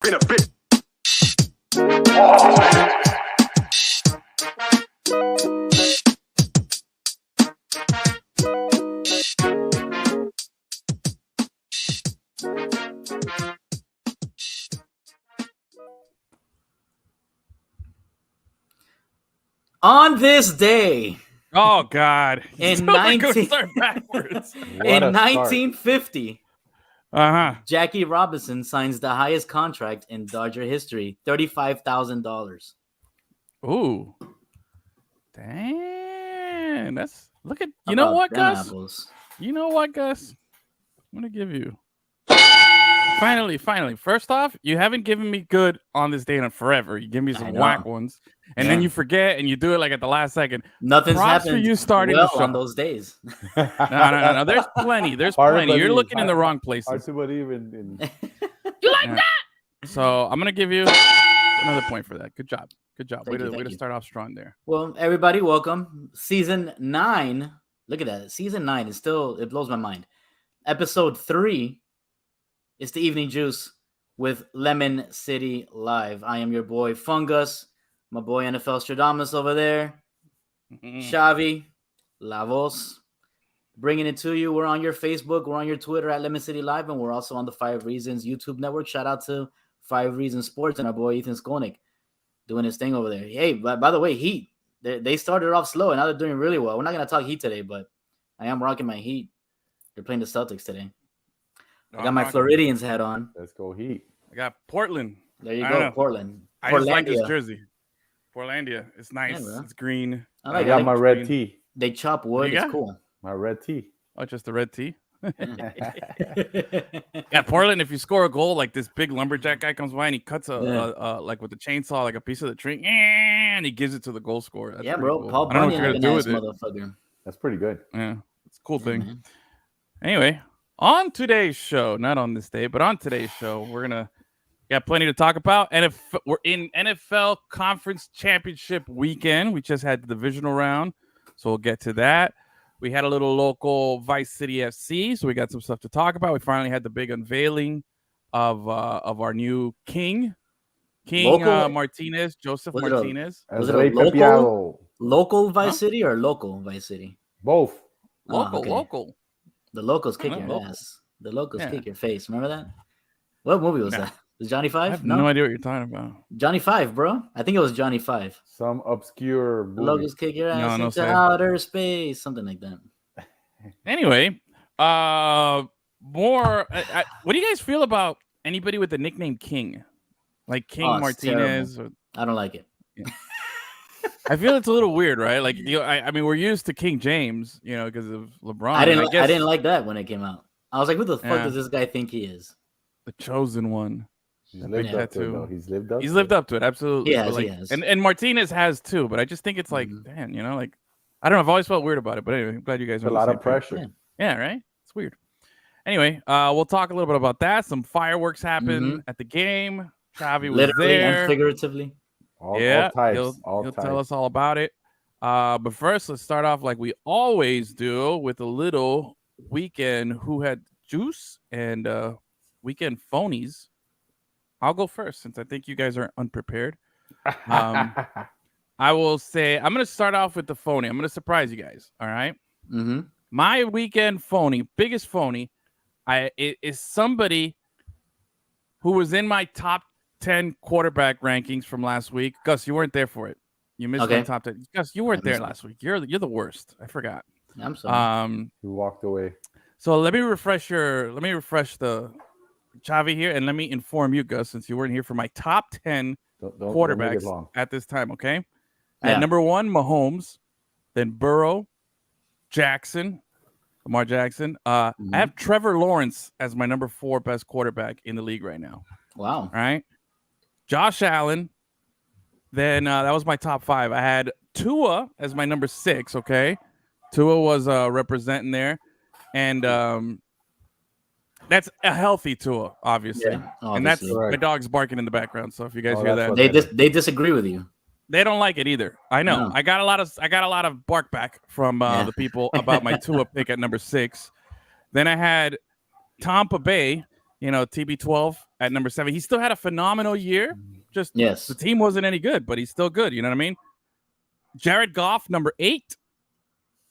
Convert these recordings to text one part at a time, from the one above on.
been a bitch. On this day, oh God, in start backwards. in 1950, Jackie Robinson signs the highest contract in Dodger history, $35,000. Ooh, dang! Look at you know what, Gus? Apples. You know what, Gus? I'm gonna give you. Finally. First off, you haven't given me good on this day in forever. You give me some whack ones, and then you forget and you do it like at the last second. Nothing's Props happened for you starting well the show on those days. No. There's plenty. You're looking in the wrong places. Hard to believe in. You like that? So I'm gonna give you another point for that. Good job. Way to start off strong there. Well, everybody, welcome. Season 9. Look at that. Season 9 is still, it blows my mind. Episode 3 is the Evening Juice with Lemon City Live. I am your boy Fungus, my boy NFL Stradamus over there, Xavi, La Voz, bringing it to you. We're on your Facebook, we're on your Twitter at Lemon City Live, and we're also on the 5 Reasons YouTube network. Shout out to 5 Reasons Sports and our boy Ethan Skolnick doing his thing over there. Hey, by the way, Heat, they started off slow, and now they're doing really well. We're not going to talk Heat today, but I am rocking my Heat. They're playing the Celtics today. I got my Floridians hat on. Let's go Heat. I got Portland. There you go, Portland. I just like this jersey. Portlandia. It's nice. Yeah, it's green. I got my red tee. They chop wood. It's cool. My red tee. Oh, just the red tee? Yeah, Portland, if you score a goal, like this big lumberjack guy comes by and he cuts like with the chainsaw, like a piece of the tree, and he gives it to the goal scorer. That's bro. cool. Paul Bunyan, a nice motherfucker. That's pretty good. Yeah, it's a cool thing. Anyway, on today's show, not on this day, but on today's show, we're gonna got plenty to talk about. And we're in NFL Conference Championship weekend. We just had the divisional round, so we'll get to that. We had a little local Vice City FC, so we got some stuff to talk about. We finally had the big unveiling of our new King Martinez, Joseph Martinez. Was it a local Vice City or local Vice City? Both. Local. The locals kick your ass. The locals kick your face. Remember that? What movie was that? Was Johnny Five? I have no idea what you're talking about. Johnny Five, bro. I think it was Johnny Five. Some obscure movie. The locals kick your ass into outer space. Something like that. Anyway, what do you guys feel about anybody with the nickname King? Like King Martinez? I don't like it. Yeah. I feel it's a little weird, right? Like, I mean, we're used to King James, because of LeBron. I didn't like that when it came out. I was like, who the fuck does this guy think he is? The chosen one. He's lived up to it, though. He's lived up to it, absolutely. He has. And Martinez has too, but I just think it's like, man, like, I don't know. I've always felt weird about it, but anyway, I'm glad you guys are. A lot of pressure. Yeah, right? It's weird. Anyway, we'll talk a little bit about that. Some fireworks happened at the game. Xavi was literally there. and figuratively. All types. He'll tell us all about it. But first, let's start off like we always do with a little weekend who had juice and weekend phonies. I'll go first since I think you guys are unprepared. I will say I'm going to start off with the phony. I'm going to surprise you guys. All right. Mm-hmm. My weekend phony, biggest phony, is somebody who was in my top 10 quarterback rankings from last week. Gus, you weren't there for it. You missed my top 10. Gus, you weren't there last week. You're the worst. I forgot. I'm sorry. You walked away. So let me refresh the Xavi here, and let me inform you, Gus, since you weren't here, for my top 10 quarterbacks at this time, okay? Yeah. At number 1, Mahomes, then Burrow, Lamar Jackson. I have Trevor Lawrence as my number 4 best quarterback in the league right now. Wow. All right. Josh Allen. Then that was my top 5. I had Tua as my number 6, okay? Tua was representing there. And that's a healthy Tua, obviously. Yeah, and that's my dog's barking in the background. So if you guys hear that, they disagree with you. They don't like it either. I know. No. I got a lot of bark back from the people about my Tua pick at number 6. Then I had Tampa Bay TB12 at number 7. He still had a phenomenal year. Just the team wasn't any good, but he's still good. You know what I mean? Jared Goff, number 8.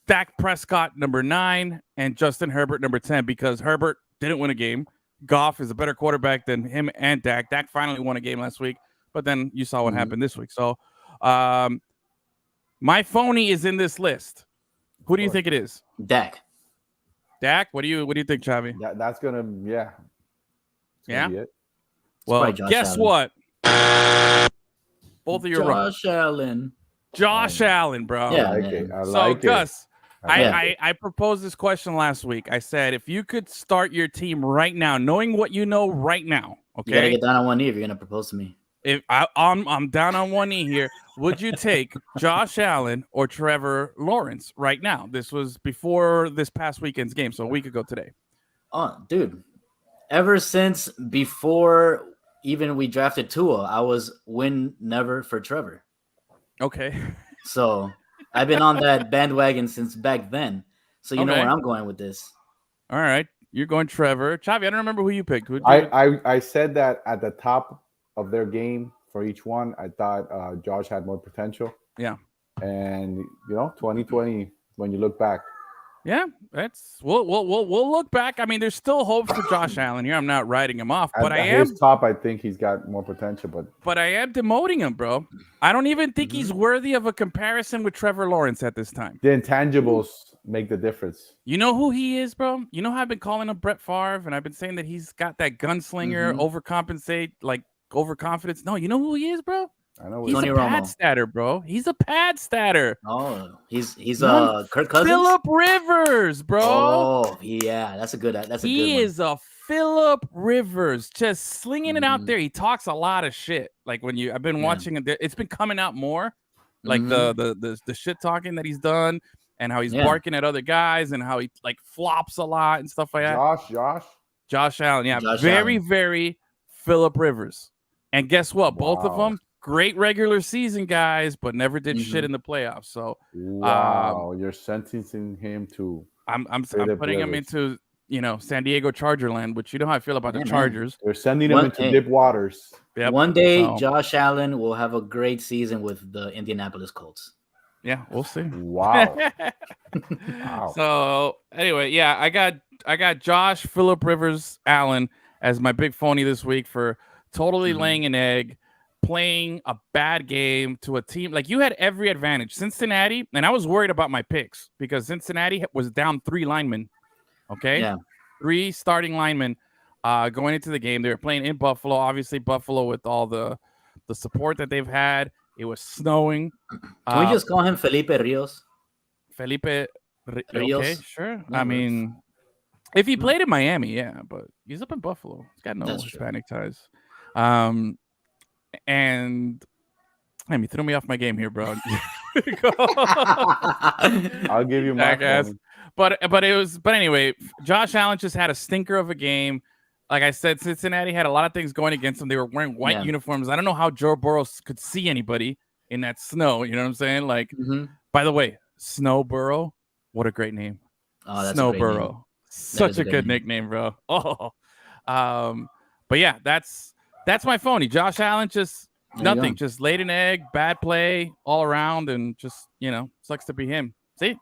Dak Prescott, number 9. And Justin Herbert, number 10, because Herbert didn't win a game. Goff is a better quarterback than him and Dak. Dak finally won a game last week, but then you saw what happened this week. So my phony is in this list. Who do you think it is? Dak. Dak, what do you think, Chavi? That's gonna be it. Well, guess what? Both of you are wrong. Josh Allen, bro. Yeah, I like it. Gus, I proposed this question last week. I said, if you could start your team right now, knowing what you know right now, okay? You gotta get down on one knee if you're gonna propose to me. If I'm down on one knee here, would you take Josh Allen or Trevor Lawrence right now? This was before this past weekend's game, so a week ago today. Oh, dude. Ever since before even we drafted Tua, I was win never for Trevor. Okay. So I've been on that bandwagon since back then. So you know where I'm going with this. All right. You're going Trevor. Chavi, I don't remember who you picked. I said that at the top of their game for each one, I thought Josh had more potential. Yeah. And 2020, when you look back. Yeah, we'll look back. I mean, there's still hope for Josh Allen here. I'm not writing him off, but his top, I think he's got more potential. But I am demoting him, bro. I don't even think he's worthy of a comparison with Trevor Lawrence at this time. The intangibles make the difference. You know who he is, bro? You know how I've been calling him Brett Favre, and I've been saying that he's got that gunslinger, overconfidence. No, you know who he is, bro? I know he's a pad statter, bro. He's a pad statter. Oh, he's Kirk Cousins. Phillip Rivers, bro. Oh, yeah, that's a good one. He is a Phillip Rivers, just slinging it out there. He talks a lot of shit. Like I've been watching it, it's been coming out more. Like the shit talking that he's done, and how he's barking at other guys, and how he like flops a lot and stuff like that. Josh Allen, yeah, very Phillip Rivers. And guess what? Both of them. Great regular season guys, but never did shit in the playoffs. So, you're sentencing him to. I'm putting him into San Diego Charger land, which you know how I feel about the Chargers. They're sending him into deep waters. Yep. One day, Josh Allen will have a great season with the Indianapolis Colts. Yeah, we'll see. Wow. So anyway, yeah, I got Josh Phillip Rivers Allen as my big phony this week for totally laying an egg. Playing a bad game to a team like you had every advantage. Cincinnati, and I was worried about my picks because Cincinnati was down 3 linemen. Okay, 3 starting linemen going into the game. They were playing in Buffalo. Obviously, Buffalo with all the support that they've had. It was snowing. Can we just call him Felipe Rios? Rios. Okay, sure. No, I mean, if he played in Miami, yeah, but he's up in Buffalo. He's got no Hispanic ties. And you threw me off my game here, bro. I'll give you my phone. But anyway, Josh Allen just had a stinker of a game. Like I said, Cincinnati had a lot of things going against them. They were wearing white uniforms. I don't know how Joe Burrow could see anybody in that snow. You know what I'm saying? Like, by the way, Snow Burrow, what a great name. Oh, that's Snow Burrow. Such a good nickname, bro. Oh, but yeah, that's my phony. Josh Allen just nothing, just laid an egg, bad play all around, and just sucks to be him. See,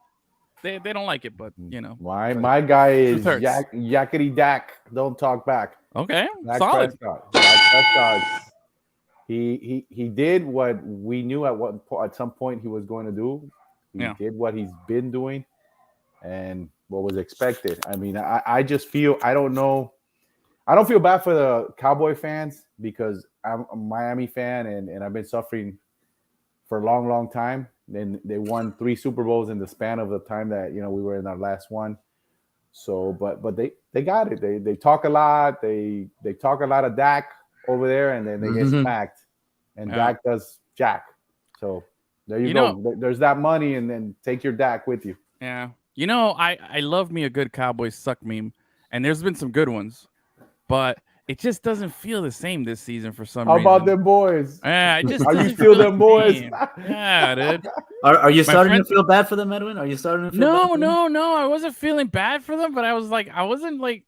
they don't like it, but my guy is Yakety Dak. Don't talk back. Okay, Dak solid. Prescott. He did what we knew at some point he was going to do. He did what he's been doing, and what was expected. I mean, I just feel I don't feel bad for the Cowboy fans because I'm a Miami fan and I've been suffering for a long, long time. Then they won 3 Super Bowls in the span of the time that we were in our last one. So, but they got it. They talk a lot. They talk a lot of Dak over there, and then they get smacked. And Dak does jack. So there you go. There's that money, and then take your Dak with you. Yeah. I love me a good Cowboys suck meme, and there's been some good ones. But it just doesn't feel the same this season for some reason. How about them boys? Yeah, are you still them boys? Yeah, dude. Are you starting to feel bad for them, Edwin? Are you starting to feel bad for them? No. I wasn't feeling bad for them, but I wasn't like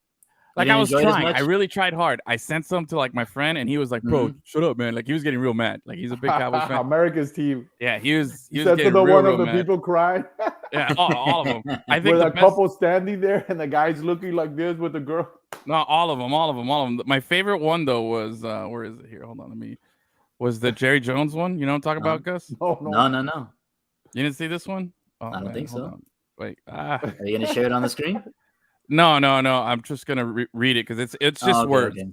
Like I was trying. I really tried hard. I sent some to like my friend, and he was like, "Bro, shut up, man!" Like he was getting real mad. Like he's a big Cowboys fan. America's team. Yeah, he was said getting to the real, one of the mad. people crying. Yeah, all of them. I think with a couple standing there, and the guy's looking like this with the girl. No, all of them. My favorite one though was where is it here? Hold on, was the Jerry Jones one. You know what I'm talking about, Gus? No. You didn't see this one? Oh, I don't think so. On. Wait, Are you gonna share it on the screen? No. I'm just gonna read it because it's just words. Okay.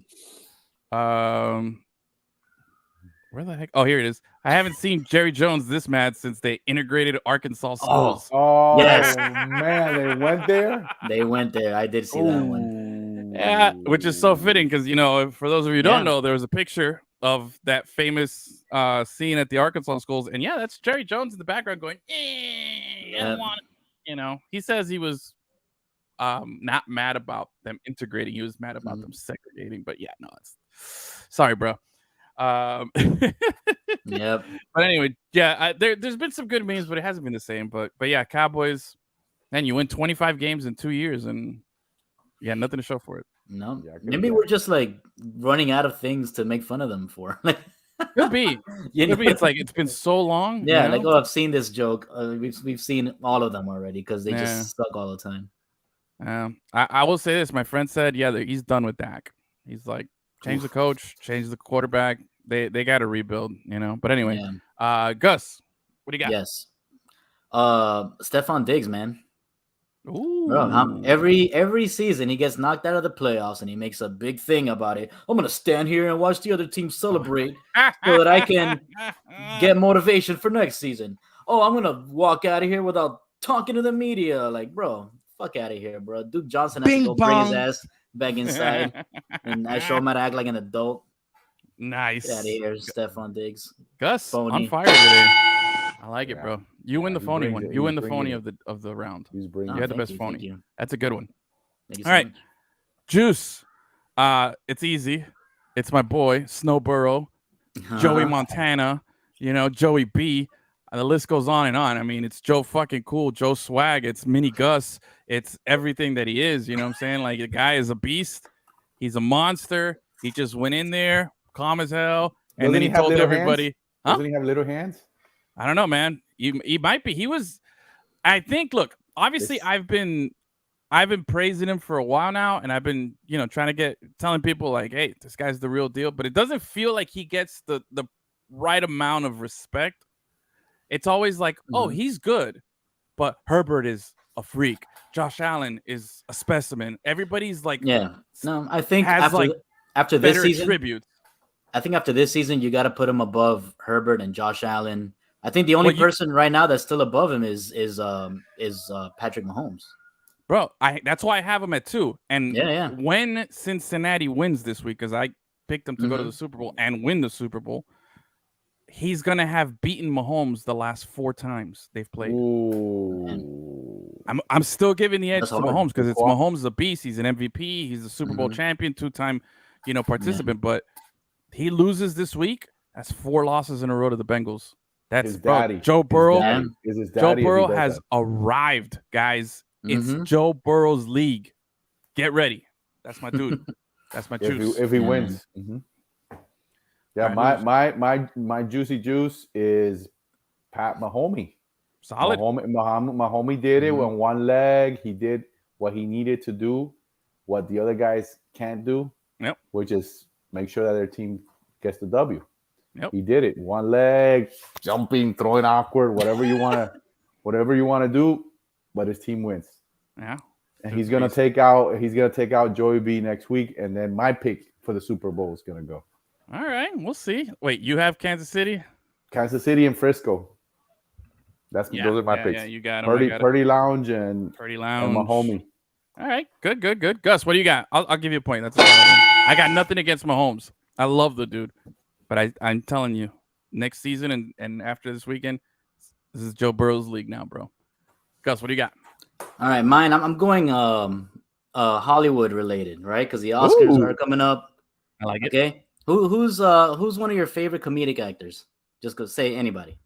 Where the heck? Oh, here it is. I haven't seen Jerry Jones this mad since they integrated Arkansas schools. Oh yes. Man, they went there. They went there. I did see that one. Yeah, which is so fitting because for those of you who don't know, there was a picture of that famous scene at the Arkansas schools, and that's Jerry Jones in the background going, I don't want it. He says he was not mad about them integrating. He was mad about them segregating. But it's sorry, bro. Yep. But anyway, there's been some good memes, but it hasn't been the same. But Cowboys, man, you win 25 games in 2 years, and nothing to show for it. No, maybe we're just like running out of things to make fun of them for. Could be. It's like it's been so long. Yeah, like I've seen this joke. We've seen all of them already because they just suck all the time. I will say this: my friend said, he's done with Dak. He's like, change the coach, change the quarterback. They got to rebuild, But anyway, Gus, what do you got? Yes, Stephon Diggs, man. Ooh. Bro, every season he gets knocked out of the playoffs and he makes a big thing about it. I'm gonna stand here and watch the other team celebrate so that I can get motivation for next season. Oh, I'm gonna walk out of here without talking to the media. Like, bro, fuck out of here, bro. Duke Johnson has to go bring his ass back inside, and I show him how to act like an adult. Nice. Get out of here, Stephon Diggs. Gus, phony. On fire today. I like it, bro. You win the phony one. You win the phony of the round. You had the best phony. That's a good one. All right, Juice. It's easy. It's my boy Snowboro, Joey Montana. Joey B. The list goes on and on. I mean, it's Joe fucking cool, Joe Swag. It's Mini Gus. It's everything that he is. You know what I'm saying? Like the guy is a beast. He's a monster. He just went in there, calm as hell, and then he told everybody. Doesn't he have little hands? I don't know, man. He might be. He was. I think. Look, obviously, I've been praising him for a while now, and I've been, trying to telling people like, hey, this guy's the real deal. But it doesn't feel like he gets the right amount of respect. It's always like, oh, he's good, but Herbert is a freak. Josh Allen is a specimen. Everybody's like, No, I think after this season, tributes. I think after this season, you got to put him above Herbert and Josh Allen. I think the only person right now that's still above him is Patrick Mahomes. Bro, that's why I have him at 2. And when Cincinnati wins this week, because I picked them to go to the Super Bowl and win the Super Bowl, he's gonna have beaten Mahomes the last 4 times they've played. Ooh. I'm still giving the edge to Mahomes because it's Mahomes is a beast. He's an MVP. He's a Super Bowl champion, 2-time, participant. But he loses this week. That's 4 losses in a row to the Bengals. That's his daddy. Joe Burrow. Joe Burrow has arrived, guys. It's Joe Burrow's league. Get ready. That's my dude. That's my juice. If he wins. Yeah, my juicy juice is Pat Mahomes. Solid. Mahomes did it on one leg. He did what he needed to do, what the other guys can't do. Yep. Which is make sure that their team gets the W. Yep. He did it. One leg, jumping, throwing awkward, whatever you want to do, but his team wins. Yeah. And he's gonna take out Joey B next week, and then my pick for the Super Bowl is gonna go. All right, we'll see. Wait, you have Kansas City? Kansas City and Frisco. Those are my picks. Yeah, you got them. Purdy Lounge and Mahomes. All right, good. Gus, what do you got? I'll give you a point. That's I got nothing against Mahomes. I love the dude, but I'm telling you, next season and after this weekend, this is Joe Burrow's league now, bro. Gus, what do you got? All right, mine. I'm going Hollywood related, right? Because the Oscars are coming up. I like it. Okay, who's one of your favorite comedic actors? Just go say anybody.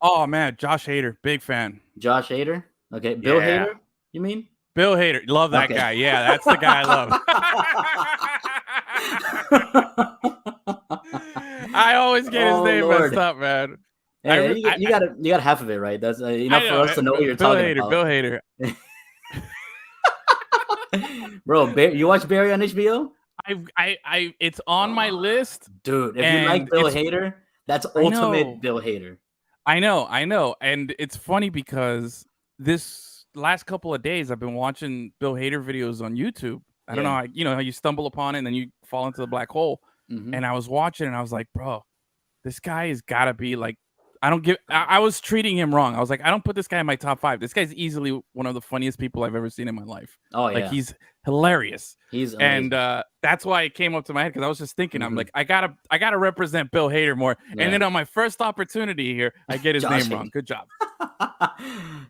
Oh man, Josh Hader, big fan. Josh Hader. Okay, Bill Hader. You mean? Bill Hader. Love that guy. Yeah, that's the guy I love. I always get his name messed up, man. Hey, you got half of it right. That's enough for us to know what you're talking about. Bill Hader. Bro, you watch Barry on HBO? It's on my list, dude. If you like Bill Hader, that's ultimate Bill Hader. I know, and it's funny because this last couple of days I've been watching Bill Hader videos on YouTube. I don't know how you stumble upon it and then you fall into the black hole. Mm-hmm. And I was watching and I was like, bro, this guy has got to be like, I was treating him wrong. I was like, I don't put this guy in my top 5. This guy's easily one of the funniest people I've ever seen in my life. Oh, yeah. Like, he's hilarious. He's amazing. And that's why it came up to my head, because I was just thinking, I'm like, I gotta represent Bill Hader more. Yeah. And then on my first opportunity here, I get his name wrong. Good job.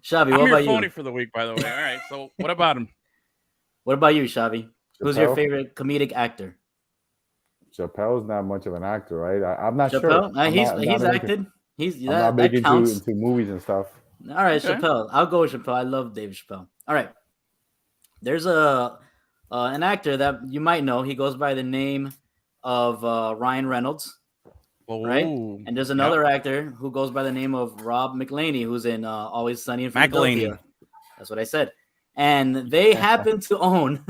Shavi, I'm what your about phony you? For the week, by the way. All right, so what about him? What about you, Shavi? Who's your favorite comedic actor? Chappelle's not much of an actor, right? I'm not Chappelle? sure. He's acted. I'm not big into movies and stuff. All right, okay. Chappelle. I'll go with Chappelle. I love Dave Chappelle. All right. There's an actor that you might know. He goes by the name of Ryan Reynolds. Oh, right? And there's another actor who goes by the name of Rob McElhenney, who's in Always Sunny in Philadelphia. That's what I said. And they happen to own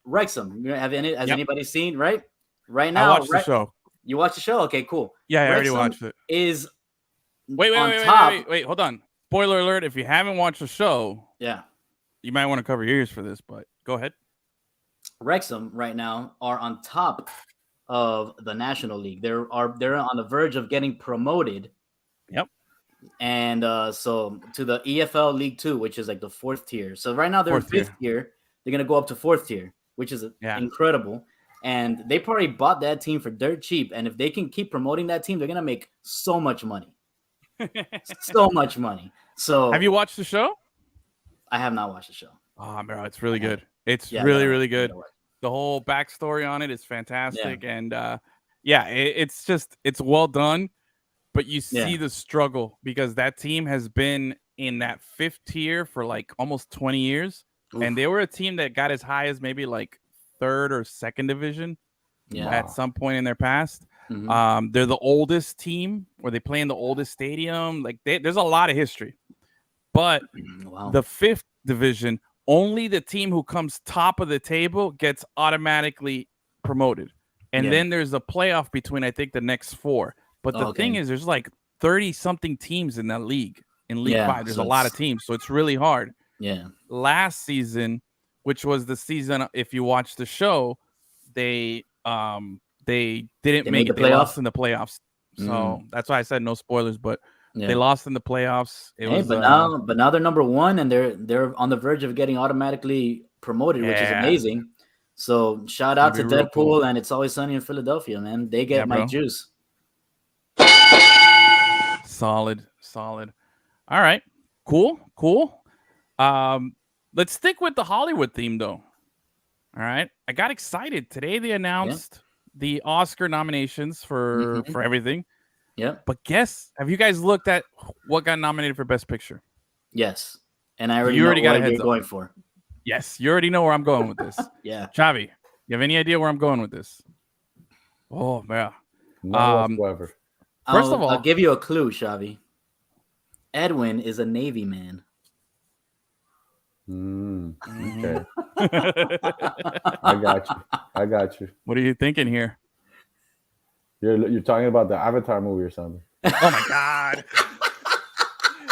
Wrexham. Has anybody seen, right? Right now, I watched the show. You watched the show? Okay, cool. Yeah, I already watched it. Is wait, hold on. Spoiler alert, if you haven't watched the show, you might want to cover your ears for this, but go ahead. Wrexham right now are on top of the National League. They're on the verge of getting promoted. Yep. And so to the EFL League 2, which is like the 4th tier. So right now they're in 5th tier. They're going to go up to 4th tier, which is incredible. And they probably bought that team for dirt cheap. And if they can keep promoting that team, they're going to make so much money. So much money. So have you watched the show? I have not watched the show. Oh, bro, it's really good. It's really good. The whole backstory on it is fantastic. Yeah. And it's well done. But you see the struggle because that team has been in that 5th tier for like almost 20 years. Oof. And they were a team that got as high as maybe like 3rd or 2nd division at some point in their past. Mm-hmm. They're the oldest team, or they play in the oldest stadium. Like there's a lot of history. But the 5th division, only the team who comes top of the table gets automatically promoted. And then there's a playoff between, I think, the next 4. But the thing is, there's like 30-something teams in that league. In League 5, there's a lot of teams. So it's really hard. Yeah. Last season, which was the season, if you watch the show, they didn't make it. They lost in the playoffs. So that's why I said no spoilers, but they lost in the playoffs. But now they're number 1 and they're on the verge of getting automatically promoted, which is amazing. So shout out to Deadpool and It's Always Sunny in Philadelphia, man. They get my juice. Solid. All right. Cool. Let's stick with the Hollywood theme, though. All right. I got excited. Today they announced the Oscar nominations for everything. Yeah. But have you guys looked at what got nominated for Best Picture? Yes. And I already know what you're going for. Yes. You already know where I'm going with this. Yeah. Chavi, you have any idea where I'm going with this? Oh, man. No whatsoever. First of all, I'll give you a clue, Shavi. Edwin is a Navy man. Okay. I got you. What are you thinking here? You're talking about the Avatar movie or something. Oh my God.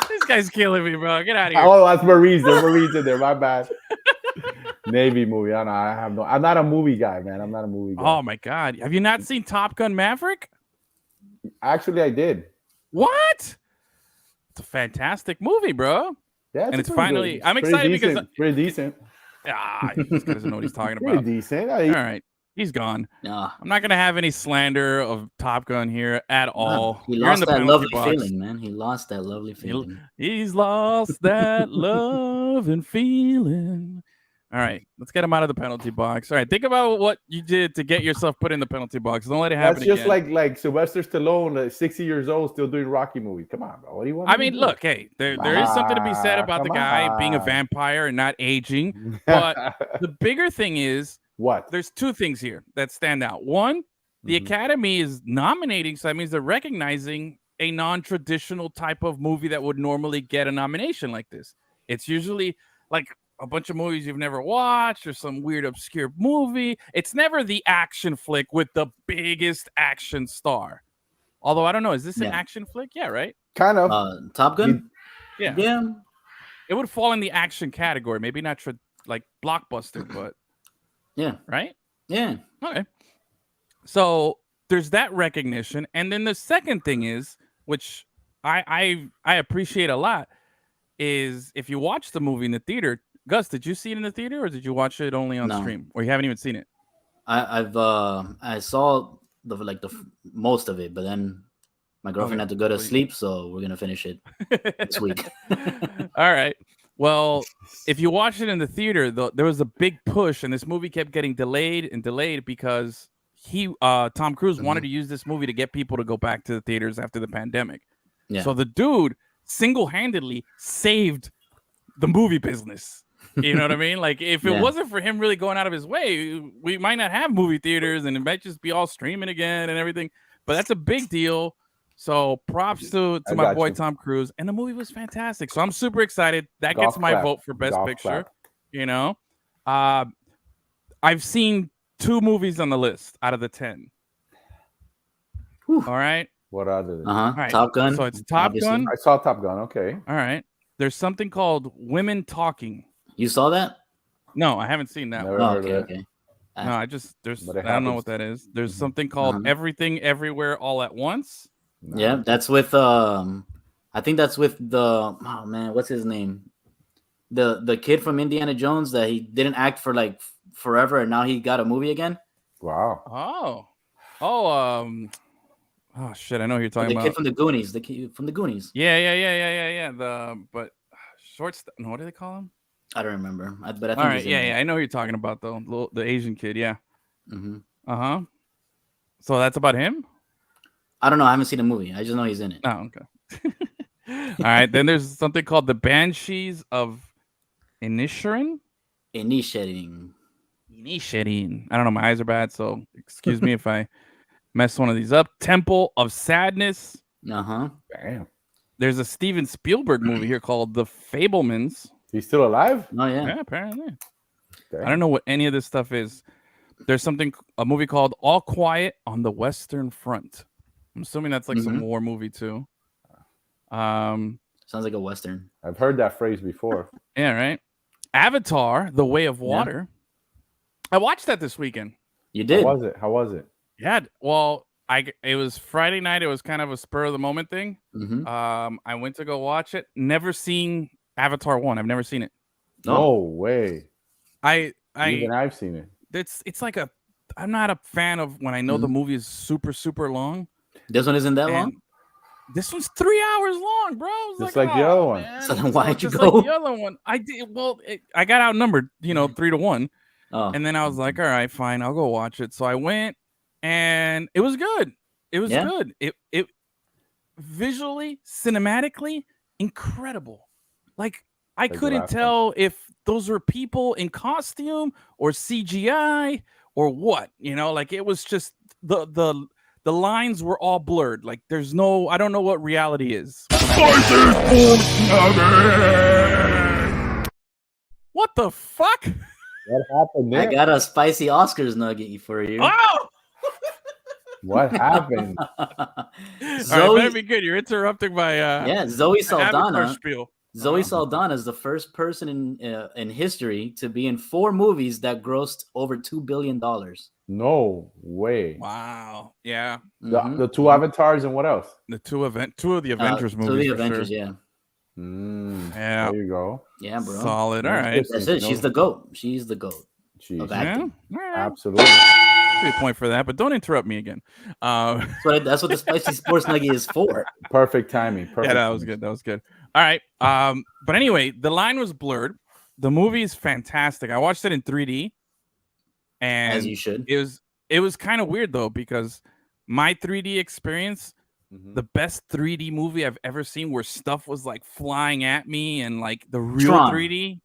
This guy's killing me, bro. Get out of here. Oh, that's Marie's in there. My bad. Navy movie. I'm not a movie guy, man. I'm not a movie guy. Oh my God. Have you not seen Top Gun Maverick? Actually, I did. What? It's a fantastic movie, bro. Yeah, and it's finally. I'm excited because pretty decent. This guy doesn't know what he's talking about. Pretty decent. All right, he's gone. I'm not gonna have any slander of Top Gun here at all. He lost that lovely feeling, man. He lost that lovely feeling. He's lost that love and feeling. All right, let's get him out of the penalty box. All right, think about what you did to get yourself put in the penalty box. Don't let it happen. That's just again. like Sylvester Stallone, 60 years old, still doing Rocky movies. Come on, bro. What do you want? I mean, look, hey, there is something to be said about the guy being a vampire and not aging. But the bigger thing is what? There's two things here that stand out. One, the Academy is nominating, so that means they're recognizing a non-traditional type of movie that would normally get a nomination like this. It's usually like a bunch of movies you've never watched or some weird obscure movie. It's never the action flick with the biggest action star. Although I don't know, is this an action flick? Yeah, right? Kind of. Top Gun? Yeah. It would fall in the action category. Maybe not like blockbuster, but yeah. Right? Yeah. Okay. So there's that recognition. And then the second thing is, which I appreciate a lot, is if you watch the movie in the theater. Gus, did you see it in the theater or did you watch it only on stream? Or you haven't even seen it? I saw the most of it, but then my girlfriend had to go to sleep, so we're gonna finish it this week. All right. Well, if you watch it in the theater, there was a big push, and this movie kept getting delayed because Tom Cruise wanted to use this movie to get people to go back to the theaters after the pandemic. Yeah. So the dude single-handedly saved the movie business. You know what I mean? Like, if it wasn't for him really going out of his way, we might not have movie theaters, and it might just be all streaming again and everything. But that's a big deal. So props to my boy Tom Cruise, and the movie was fantastic. So I'm super excited. That gets my vote for Best Picture. You know, I've seen 2 movies on the list out of the 10. Whew. All right. What other? Right. Top Gun. So it's Top Gun. I saw Top Gun. Okay. All right. There's something called Women Talking. You saw that? No, I haven't seen that. Okay. No, I don't know what that is. There's something called Everything Everywhere All at Once. Yeah, that's with I think that's with what's his name? The kid from Indiana Jones that he didn't act for like forever, and now he got a movie again. Wow. Oh shit! I know who you're talking about. The kid from the Goonies. The kid from the Goonies. Yeah. What do they call him? I don't remember. But I think all right. Yeah. I know who you're talking about though. The Asian kid. Yeah. So that's about him. I don't know. I haven't seen the movie. I just know he's in it. Oh, okay. All right. Then there's something called The Banshees of Inisherin. Inisherin. I don't know. My eyes are bad, so excuse me if I mess one of these up. Temple of Sadness. Damn. There's a Steven Spielberg movie here called The Fabelmans. He's still alive? Oh, yeah. Yeah, apparently. Damn. I don't know what any of this stuff is. There's a movie called All Quiet on the Western Front. I'm assuming that's like some war movie too. Sounds like a Western. I've heard that phrase before. Yeah, right. Avatar: The Way of Water. Yeah. I watched that this weekend. You did? How was it? Yeah. Well, it was Friday night. It was kind of a spur of the moment thing. I went to go watch it. Never seen Avatar 1. I've never seen it. No way. I've seen it. It's like I'm not a fan of when I know the movie is super, super long. This one isn't that long? This one's 3 hours long, bro. Just like the other one. Man. So then why'd you go? Like the other one. I did. Well, I got outnumbered, 3-1. Oh. And then I was like, all right, fine. I'll go watch it. So I went and it was good. It was good. It visually, cinematically, incredible. Like I couldn't tell if those were people in costume or CGI or what, like it was just the lines were all blurred. Like I don't know what reality is. What the fuck? What happened there? I got a spicy Oscars nugget for you. Oh! What happened? Zoe, all right, better be good. You're interrupting my Zoe Saldana. Spiel. Zoe Saldana is the first person in history to be in 4 movies that grossed over $2 billion. No way! Wow. Yeah. The 2 Avatars and what else? The 2 of the Avengers movies. 2 of the Avengers, sure. Yeah. Yeah. There you go. Yeah, bro. Solid. All right. That's it. She's the GOAT. She's the GOAT of acting. Yeah. Right. Absolutely. Good point for that, but don't interrupt me again. That's what the spicy sports nugget is for. Perfect timing. Yeah, that was good. All right. But anyway, the line was blurred. the movie is fantastic. I watched it in 3D, and As you should. It was kind of weird though, because my 3D experience, the best 3D movie I've ever seen, where stuff was like flying at me and like the real Tron. 3D.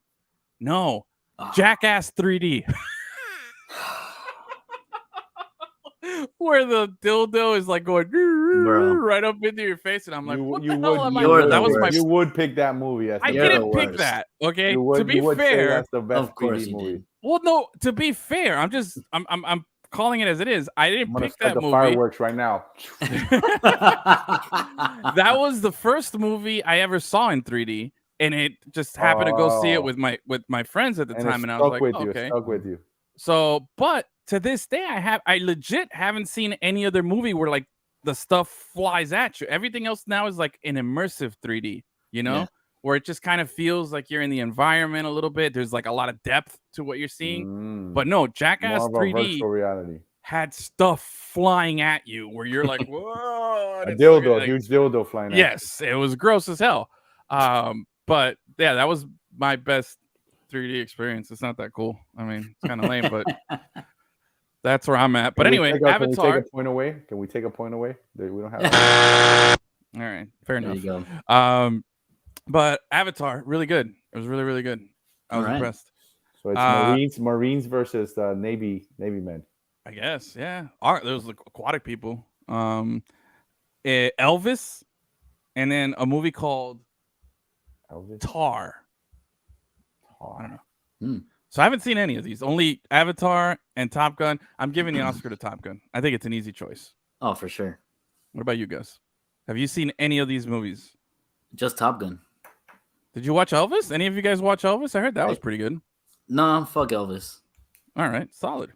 No, Jackass 3D. Where the dildo is like going right up into your face, and I'm like, "What the hell am I doing?" That was my. You would pick that movie. As I didn't pick that. Okay, to be fair, that's the best of course 3D movie. Well, no, to be fair, I'm calling it as it is. I didn't pick that movie. Fireworks right now. That was the first movie I ever saw in 3D, and it just happened to go see it with my friends at the time, and I was like, okay, stuck with you. So, but to this day, I legit haven't seen any other movie where like the stuff flies at you. Everything else now is like an immersive 3D, where it just kind of feels like you're in the environment a little bit. There's like a lot of depth to what you're seeing. But no, Jackass 3D reality had stuff flying at you where you're like, whoa. A dildo, huge dildo flying at you. Yes, it was gross as hell. But yeah, that was my best 3D experience. It's not that cool. I mean, it's kind of lame, but that's where I'm at. But anyway, Avatar. Can we take a point away? Can we take a point away? We don't have. All right, fair enough. There you go. But Avatar, really good. It was really, really good. I was impressed. So it's Marines versus Navy men. I guess, yeah. There was like aquatic people. Elvis, and then a movie called Tar. I don't know. So I haven't seen any of these. Only Avatar and Top Gun. I'm giving the Oscar to Top Gun. I think it's an easy choice. Oh, for sure. What about you guys? Have you seen any of these movies? Just Top Gun. Did you watch Elvis? Any of you guys watch Elvis? I heard that was pretty good. No, fuck Elvis. All right, solid.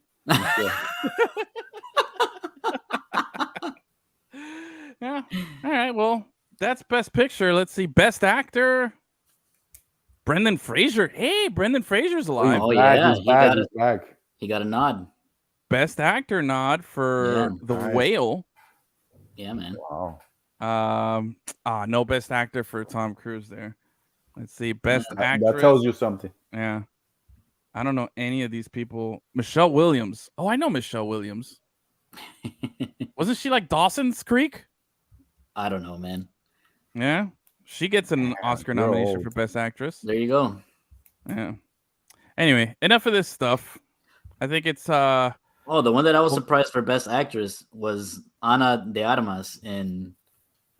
Yeah. All right. Well, that's Best Picture. Let's see. Best Actor. Brendan Fraser. Hey, Brendan Fraser's alive. Oh yeah, he's back. He got a nod. Best Actor nod for The Whale. Yeah, man. Wow. No Best Actor for Tom Cruise there. Let's see. Best Actress. That tells you something. Yeah. I don't know any of these people. Michelle Williams. Oh, I know Michelle Williams. Wasn't she like Dawson's Creek? I don't know, man. Yeah. She gets an Oscar nomination for Best Actress. There you go. Yeah. Anyway, enough of this stuff. I think it's the one that I was surprised for Best Actress was Ana de Armas in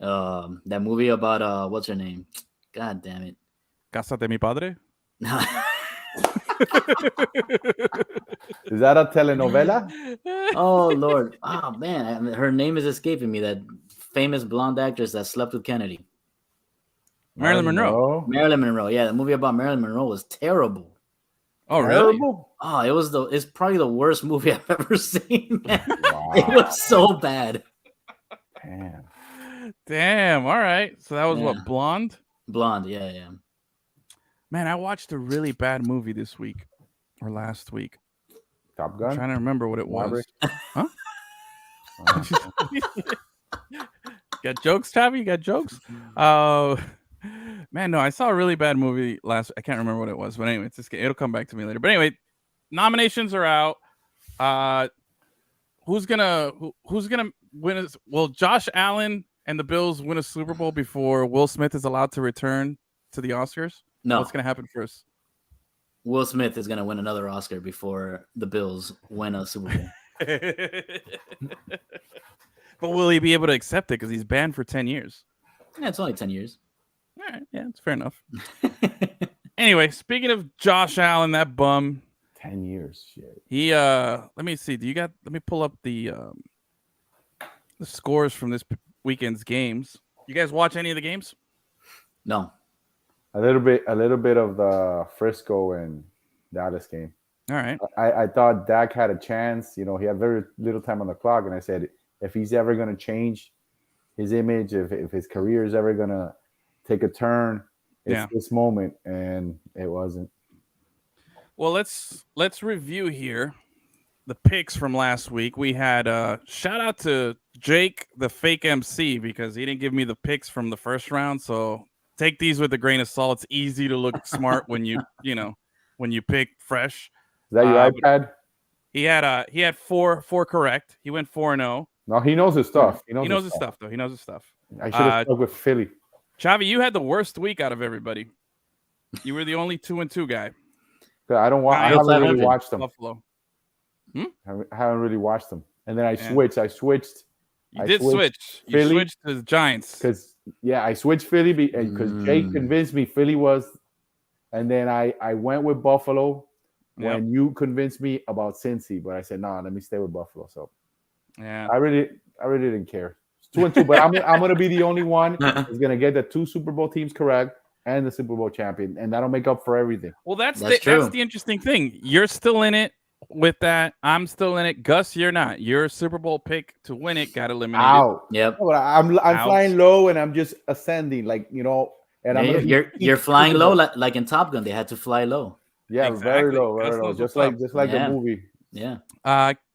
that movie about what's her name? God damn it. Casa de mi Padre? Is that a telenovela? Oh Lord. Oh man, her name is escaping me. That famous blonde actress that slept with Kennedy. Marilyn Monroe. Marilyn Monroe. Yeah, the movie about Marilyn Monroe was terrible. Oh, really? Oh, it's probably the worst movie I've ever seen. Wow. It was so bad. Damn. All right. So that was what, Blonde? Blonde, yeah. Man, I watched a really bad movie this week or last week. Top Gun? I'm trying to remember what it was. Huh? Got jokes, Chavi? You got jokes? Man, no, I saw a really bad movie I can't remember what it was, but anyway, it'll come back to me later. But anyway, nominations are out. Who's gonna win? Will Josh Allen and the Bills win a Super Bowl before Will Smith is allowed to return to the Oscars? No. What's gonna happen first? Will Smith is gonna win another Oscar before the Bills win a Super Bowl. But will he be able to accept it because he's banned for 10 years? Yeah, it's only 10 years. All right, yeah, it's fair enough. Anyway, speaking of Josh Allen, that bum. 10 years, shit. He let me see. Let me pull up the scores from this weekend's games. You guys watch any of the games? No. A little bit of the Frisco and Dallas game. All right. I thought Dak had a chance. He had very little time on the clock, and I said if he's ever going to change his image, if his career is ever going to take a turn, it's this moment, and it wasn't. Well, let's review here the picks from last week. We had shout out to Jake, the fake MC, because he didn't give me the picks from the first round. So take these with a grain of salt. It's easy to look smart when you when you pick fresh. Is that your iPad? He had four correct. He went 4-0. No, he knows his stuff. He knows his stuff, though. He knows his stuff. I should have stuck with Philly. Chavi, you had the worst week out of everybody. You were the only 2-2 guy. I haven't really watched them. Buffalo. I haven't really watched them. And then I switched. You did switch. You switched to the Giants. Because I switched Philly because Jake convinced me Philly was, and then I went with Buffalo when you convinced me about Cincy, but I said no, let me stay with Buffalo. So I really didn't care. It's 2-2, but I'm gonna be the only one who's gonna get the 2 Super Bowl teams correct and the Super Bowl champion, and that'll make up for everything. Well, that's the interesting thing. You're still in it. With that, I'm still in it. Gus, you're not. Your Super Bowl pick to win it got eliminated. Out. Yep. But I'm flying low and I'm just ascending, And you're flying low like in Top Gun. They had to fly low. Yeah, exactly. very low. Just like the movie. Yeah.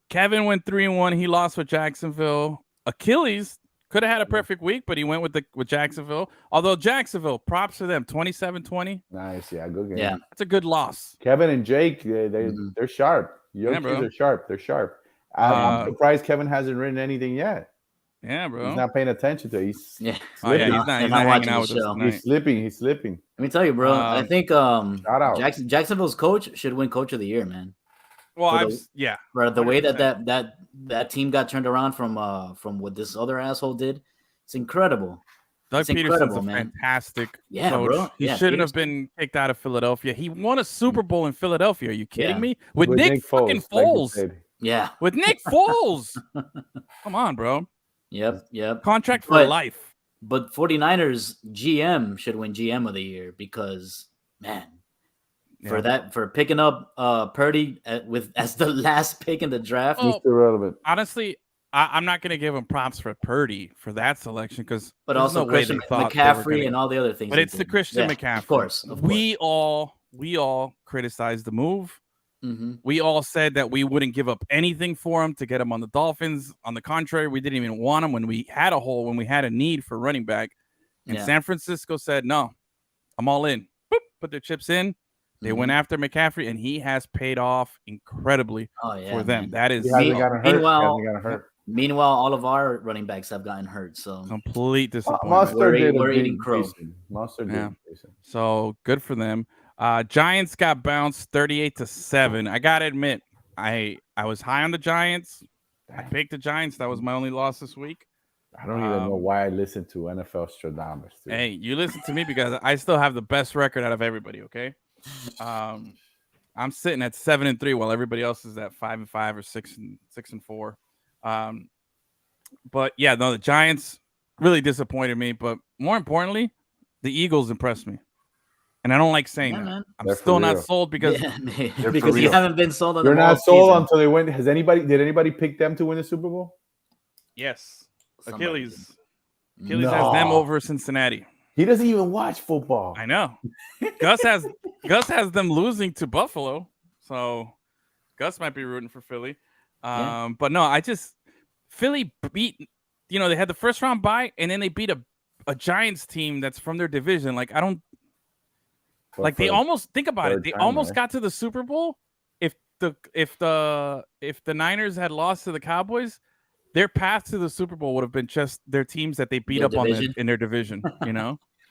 Kevin went 3-1. He lost with Jacksonville. Achilles could have had a perfect week, but he went with Jacksonville. Although Jacksonville, props to them, 27-20. Nice, good game. Yeah, that's a good loss. Kevin and Jake, they're sharp. Your kids are sharp. They're sharp. I'm surprised Kevin hasn't written anything yet. Yeah, bro. He's not paying attention to it. He's he's not hanging out with us tonight. He's slipping. Let me tell you, bro. I think Jacksonville's coach should win Coach of the Year, man. Well, for the way that team got turned around from what this other asshole did, it's incredible. Doug Peterson's a fantastic coach. Bro. He shouldn't have been kicked out of Philadelphia. He won a Super Bowl in Philadelphia. Are you kidding me? With Nick fucking Foles. With Nick Foles. Come on, bro. Yep. Contract for life. But 49ers GM should win GM of the year because, man, for picking up Purdy as the last pick in the draft. He's still relevant. Honestly, I'm not going to give him props for Purdy for that selection but also Christian McCaffrey and all the other things. But it's the Christian McCaffrey. Of course. We all criticized the move. Mm-hmm. We all said that we wouldn't give up anything for him to get him on the Dolphins. On the contrary, we didn't even want him when we had a hole, when we had a need for running back. And San Francisco said, no, I'm all in. Boop, put their chips in. They went after McCaffrey, and he has paid off incredibly for them. Man. That is Meanwhile, all of our running backs have gotten hurt. So complete disappointment. We're eating crow. So good for them. Giants got bounced 38-7. I gotta admit, I was high on the Giants. I picked the Giants. That was my only loss this week. I don't even know why I listen to NFL Stradamus. Hey, you listen to me because I still have the best record out of everybody. Okay. I'm sitting at 7-3 while everybody else is at 5-5 or 6-4. But yeah, no, the Giants really disappointed me. But more importantly, the Eagles impressed me, and I don't like saying that. Man. I'm still not sold because you haven't been sold on. You're not sold until they win. Did anybody pick them to win the Super Bowl? Yes, Achilles has them over Cincinnati. He doesn't even watch football. I know. Gus has them losing to Buffalo, so Gus might be rooting for Philly. But no, Philly beat. They had the first round bye, and then they beat a Giants team that's from their division. Like I don't. They almost think about it. They almost got to the Super Bowl. If the Niners had lost to the Cowboys, their path to the Super Bowl would have been just their teams that they beat up on in their division.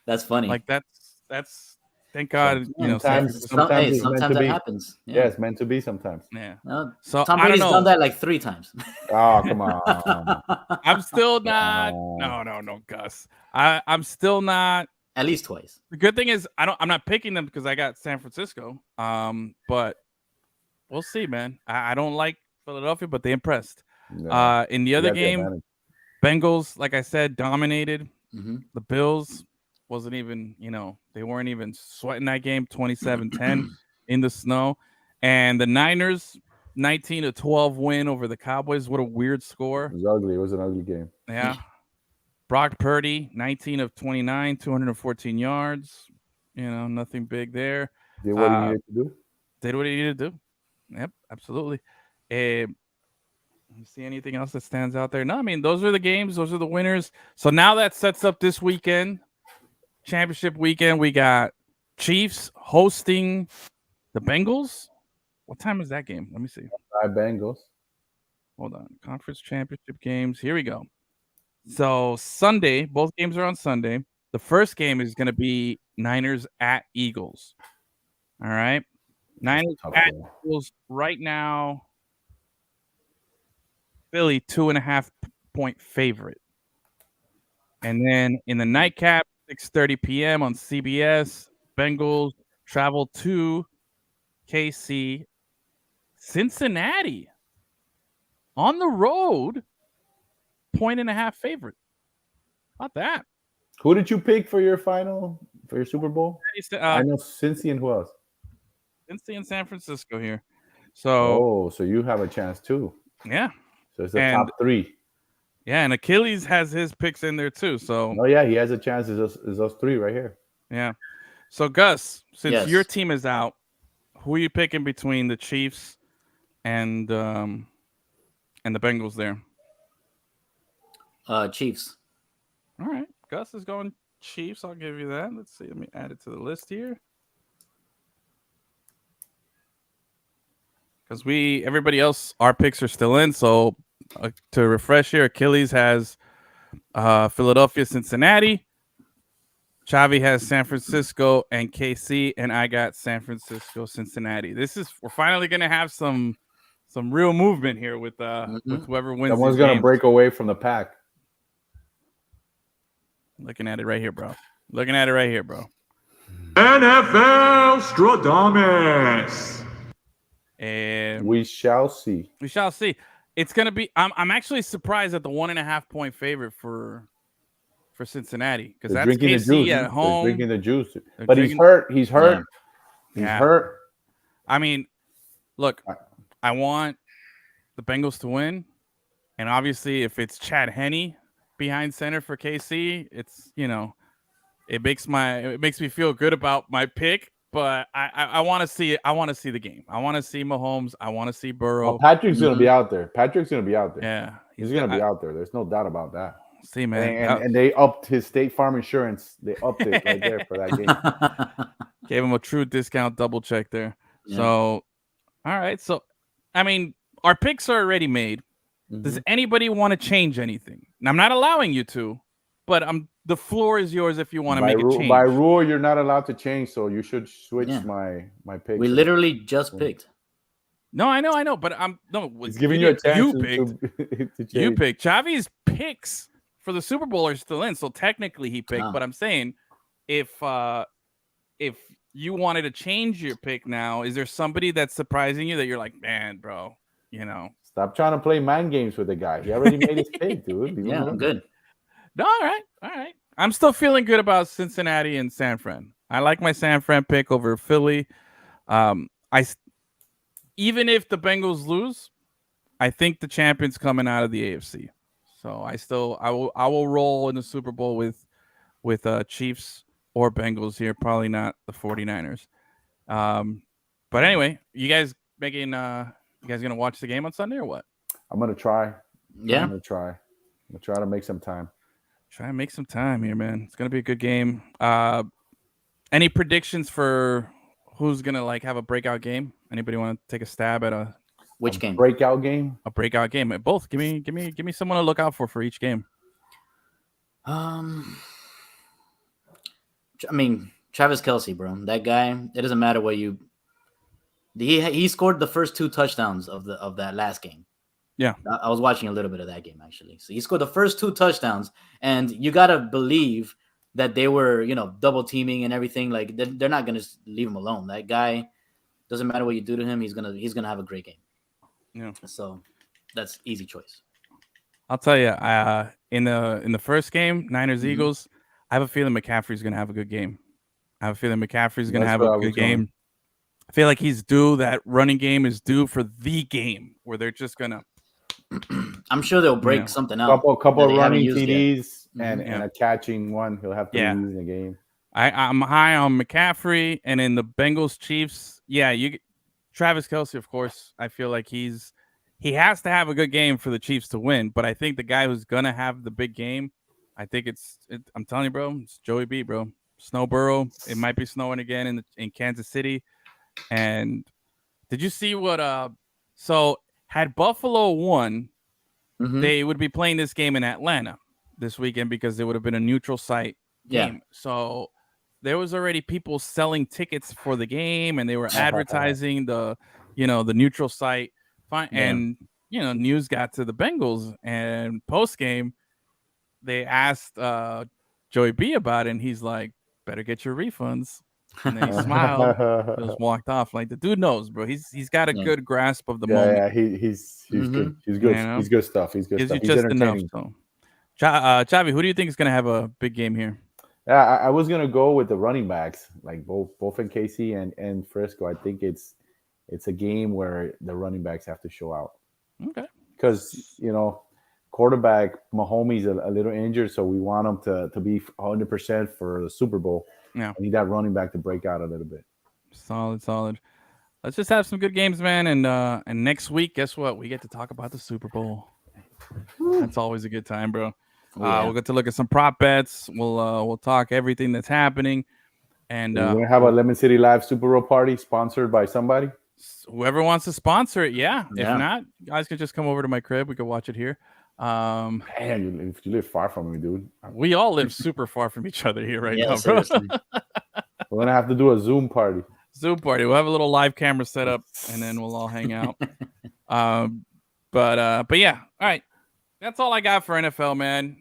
That's funny. Like that's thank God. Sometimes that happens. Yeah, it's meant to be sometimes. Yeah. So Tom Brady's done that like 3 times. Oh, come on. I'm still not. No, Gus. I'm still not. At least twice. The good thing is I'm not picking them because I got San Francisco. But we'll see, man. I don't like Philadelphia, but they impressed. No. In the other game, Bengals, like I said, dominated. Mm-hmm. The Bills wasn't even, they weren't even sweating that game, 27-10 in the snow. And the Niners, 19-12 win over the Cowboys. What a weird score. It was ugly. It was an ugly game. Yeah. Brock Purdy, 19 of 29, 214 yards. Nothing big there. Did what he needed to do. Did what he needed to do. Yep, absolutely. You see anything else that stands out there? No, I mean, those are the games. Those are the winners. So now that sets up this weekend, championship weekend. We got Chiefs hosting The Bengals. What time is that game? Let me see. Bengals. Hold on. Conference championship games. Here we go. So Sunday, both games are on Sunday. The first game is going to be Niners at Eagles. All right. Niners at Eagles right now. Philly 2.5 point favorite. And then in the nightcap, 6:30 p.m. on CBS, Bengals travel to KC, Cincinnati on the road, 1.5 favorite. Not that. Who did you pick for your Super Bowl? I know Cincy and who else? Cincy and San Francisco here. So you have a chance too. Yeah. So it's the top 3. Yeah, and Achilles has his picks in there too. So he has a chance. Is those 3 right here? Yeah. So Gus, since your team is out, who are you picking between the Chiefs and the Bengals there? Chiefs. All right. Gus is going Chiefs. I'll give you that. Let's see. Let me add it to the list here. Because everybody else, our picks are still in. So to refresh here, Achilles has Philadelphia, Cincinnati. Chavi has San Francisco and KC, and I got San Francisco, Cincinnati. We're finally gonna have some real movement here with whoever wins. Someone's gonna break away from the pack. Looking at it right here, bro. NFL Stradamus. And we shall see. It's gonna be. I'm actually surprised at the 1.5 point favorite for Cincinnati because that's KC at home. They're drinking the juice, but he's hurt. He's hurt. I mean, look, I want the Bengals to win, and obviously, if it's Chad Henne behind center for KC, it's it makes me feel good about my pick. But I want to see it. I want to see the game. I want to see Mahomes. I want to see Burrow. Well, Patrick's gonna be out there. Yeah, he's gonna be out there. There's no doubt about that. See, man, and they upped his State Farm insurance. They upped it right there for that game. Gave him a true discount double check there. Yeah. So, all right. So, I mean, our picks are already made. Mm-hmm. Does anybody want to change anything? And I'm not allowing you to, but the floor is yours if you want to make a change. By rule, you're not allowed to change, so you should switch my pick. We literally just picked. No, I know, but It's giving you a chance to change. You picked. Chavi's picks for the Super Bowl are still in, so technically he picked. But I'm saying, if you wanted to change your pick now, is there somebody that's surprising you that you're like, man, bro, Stop trying to play mind games with the guy. He already made his pick, dude. I'm good. No, all right. I'm still feeling good about Cincinnati and San Fran. I like my San Fran pick over Philly. Even if the Bengals lose, I think the champion's coming out of the AFC. So I will roll in the Super Bowl with Chiefs or Bengals here. Probably not the 49ers. But anyway, you guys gonna watch the game on Sunday or what? I'm gonna try. Yeah, I'm gonna try to make some time. Try and make some time here, man. It's gonna be a good game. Any predictions for who's gonna have a breakout game? Anybody want to take a stab at which game? Breakout game? A breakout game. Both. Give me someone to look out for each game. I mean, Travis Kelce, bro. That guy. It doesn't matter what you. He scored the first 2 touchdowns of that last game. Yeah, I was watching a little bit of that game actually. So he scored the first 2 touchdowns, and you gotta believe that they were, double teaming and everything. Like they're not gonna leave him alone. That guy, doesn't matter what you do to him, he's gonna have a great game. Yeah. So that's easy choice. I'll tell you, in the first game, Niners Eagles, I have a feeling McCaffrey's gonna have a good game. I have a feeling McCaffrey's gonna have a good game. I feel like he's due. That running game is due for the game where they're just gonna. I'm sure they'll break something out. Couple of running TDs and a catching one. He'll have to use in the game. I'm high on McCaffrey, and in the Bengals Chiefs, Travis Kelce, of course. I feel like he has to have a good game for the Chiefs to win. But I think the guy who's gonna have the big game, I think I'm telling you, bro, it's Joey B, bro. Snow Burrow. It might be snowing again in Kansas City. And did you see what? So had Buffalo won, they would be playing this game in Atlanta this weekend because it would have been a neutral site game. Yeah. So there was already people selling tickets for the game, and they were advertising the neutral site. Fine, and news got to the Bengals, and post game they asked Joey B about it, and he's like, "Better get your refunds." And then he smiled, just walked off. Like, the dude knows, bro. He's got a good grasp of the moment. Yeah, he's good. He's good. He's good stuff. He's good Gives stuff. You He's just enough. So, Chavi, who do you think is going to have a big game here? Yeah, I was gonna go with the running backs, like both in KC and Frisco. I think it's a game where the running backs have to show out. Okay. Because quarterback Mahomes a little injured, so we want him to be 100% for the Super Bowl. Yeah. I need that running back to break out a little bit. Solid. Let's just have some good games, man. And next week, guess what? We get to talk about the Super Bowl. That's always a good time, bro. We'll get to look at some prop bets. We'll talk everything that's happening. And we're gonna have a LemonCityLive Super Bowl party sponsored by somebody. Whoever wants to sponsor it, yeah. If not, guys can just come over to my crib. We could watch it here. Man, if you live far from me, dude. We all live super far from each other here now, bro. We're gonna have to do a Zoom party. We'll have a little live camera set up, and then we'll all hang out. But yeah, all right. That's all I got for NFL, man.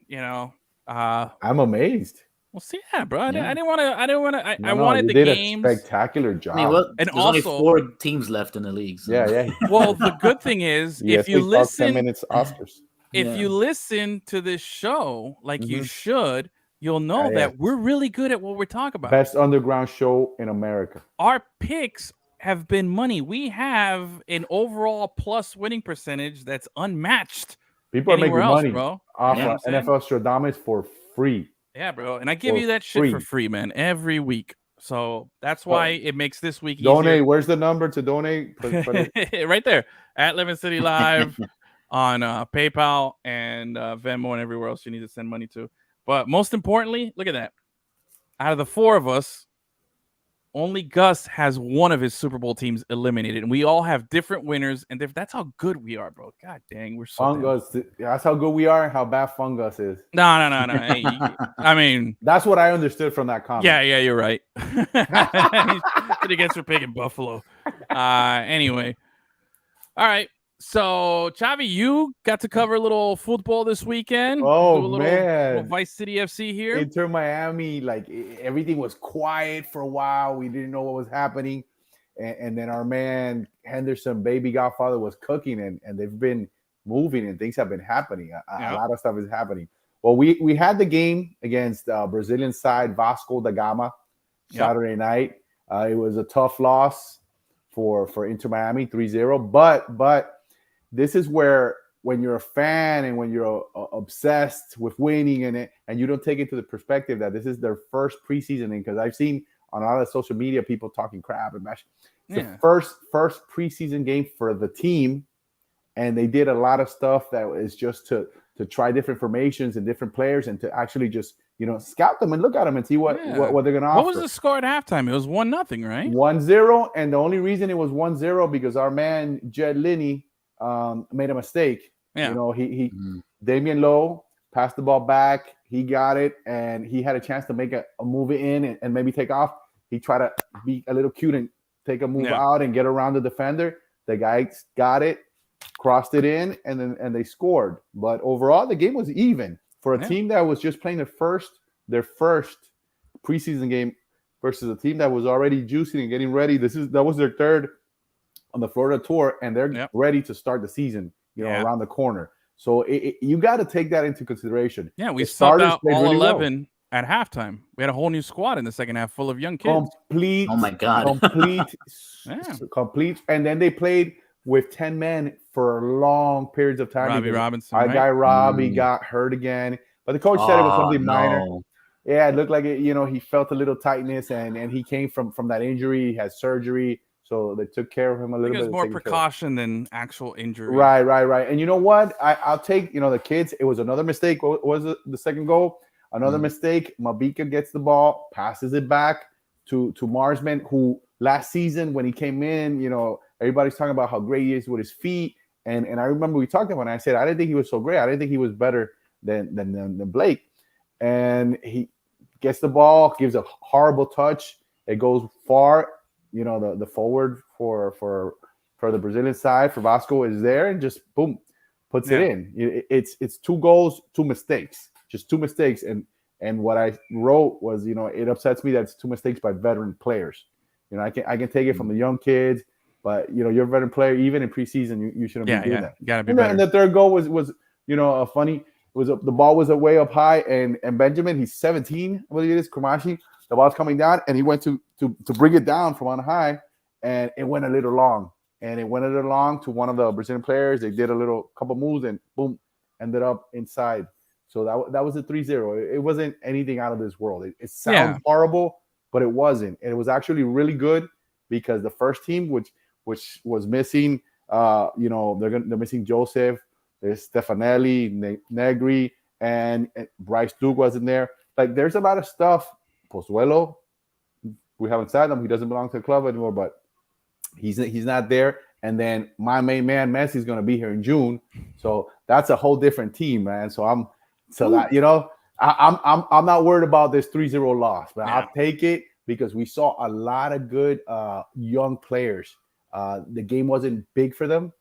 I'm amazed. Well, see, bro. I didn't want to. I wanted the games. A spectacular job. And there's only 4 teams left in the league. So. Yeah. Well, the good thing is, if you listen, 10 minutes Oscars. If you listen to this show like you should, you'll know that we're really good at what we're talking about. Best underground show in America. Our picks have been money. We have an overall plus winning percentage that's unmatched. People are making money, bro. Off NFL Stradamus for free. Yeah, bro. And I give you that shit for free, man, every week. So that's why it makes this week easier. Donate. Where's the number to donate? Right there at LemonCityLive on PayPal and Venmo and everywhere else you need to send money to. But most importantly, look at that. Out of the 4 of us, only Gus has one of his Super Bowl teams eliminated, and we all have different winners, and that's how good we are, bro. God dang, we're so Fungus. That's how good we are and how bad Fungus is. No. Hey, I mean, that's what I understood from that comment. Yeah, you're right. He gets for picking Buffalo. Anyway, all right. So, Chavi, you got to cover a little football this weekend. Oh, man. Little Vice City FC here. Inter Miami, like everything was quiet for a while. We didn't know what was happening. And then our man Henderson, baby godfather, was cooking, and they've been moving and things have been happening. A lot of stuff is happening. Well, we had the game against Brazilian side Vasco da Gama Saturday night. It was a tough loss for Inter Miami, 3-0. But this is where, when you're a fan and when you're obsessed with winning and you don't take it to the perspective that this is their first preseason, because I've seen on a lot of social media people talking crap and bash. It's the first preseason game for the team, and they did a lot of stuff that is just to try different formations and different players and to actually just scout them and look at them and see what they're going to offer. What was the score at halftime? It was 1-0, right? 1-0, and the only reason it was 1-0 because our man Jed Linney made a mistake. He Damian Lowe passed the ball back. He got it, and he had a chance to make a move in and maybe take off. He tried to be a little cute and take a move out and get around the defender. The guy got it, crossed it in, and they scored. But overall, the game was even for a team that was just playing their first preseason game versus a team that was already juicing and getting ready. That was their third on the Florida tour, and they're ready to start the season, around the corner. So you got to take that into consideration. Yeah, we subbed out all really 11 at halftime. We had a whole new squad in the second half full of young kids. Complete. Oh, my God. Complete. And then they played with 10 men for long periods of time. Robbie Robinson. Our guy Robbie got hurt again. But the coach said it was something minor. Yeah, it looked like it. He felt a little tightness, and he came from that injury. He had surgery. So they took care of him a little bit. It was more precaution than actual injury. Right. And you know what? I'll take, the kids. It was another mistake. What was it? The second goal? Another mistake. Mabika gets the ball, passes it back to Marsman, who last season when he came in, everybody's talking about how great he is with his feet. And I remember we talked about it. And I said, I didn't think he was so great. I didn't think he was better than Blake. And he gets the ball, gives a horrible touch. It goes far. The forward for the Brazilian side, for Vasco, is there and just boom, puts it in. It's 2 goals, 2 mistakes, just 2 mistakes. And what I wrote was, it upsets me that it's 2 mistakes by veteran players. I can take it from the young kids, but you're a veteran player. Even in preseason, you shouldn't be doing that. You gotta be better. And the third goal was funny. The ball was way up high, and Benjamin, he's 17. I believe it is Kramashi. The ball's coming down, and he went to bring it down from on high, and it went a little long. And it went a little long to one of the Brazilian players. They did a couple moves, and boom, ended up inside. So that was a 3-0. It wasn't anything out of this world. It sounds horrible, but it wasn't. And it was actually really good because the first team, which was missing, they're missing Joseph, there's Stefanelli, Negri, and Bryce Duke wasn't there. Like, there's a lot of stuff. Pozuelo, we haven't signed him. He doesn't belong to the club anymore, but he's not there. And then my main man Messi is going to be here in June, so that's a whole different team, man. So I'm not worried about this 3-0 loss, but I'll take it because we saw a lot of good young players. The game wasn't big for them.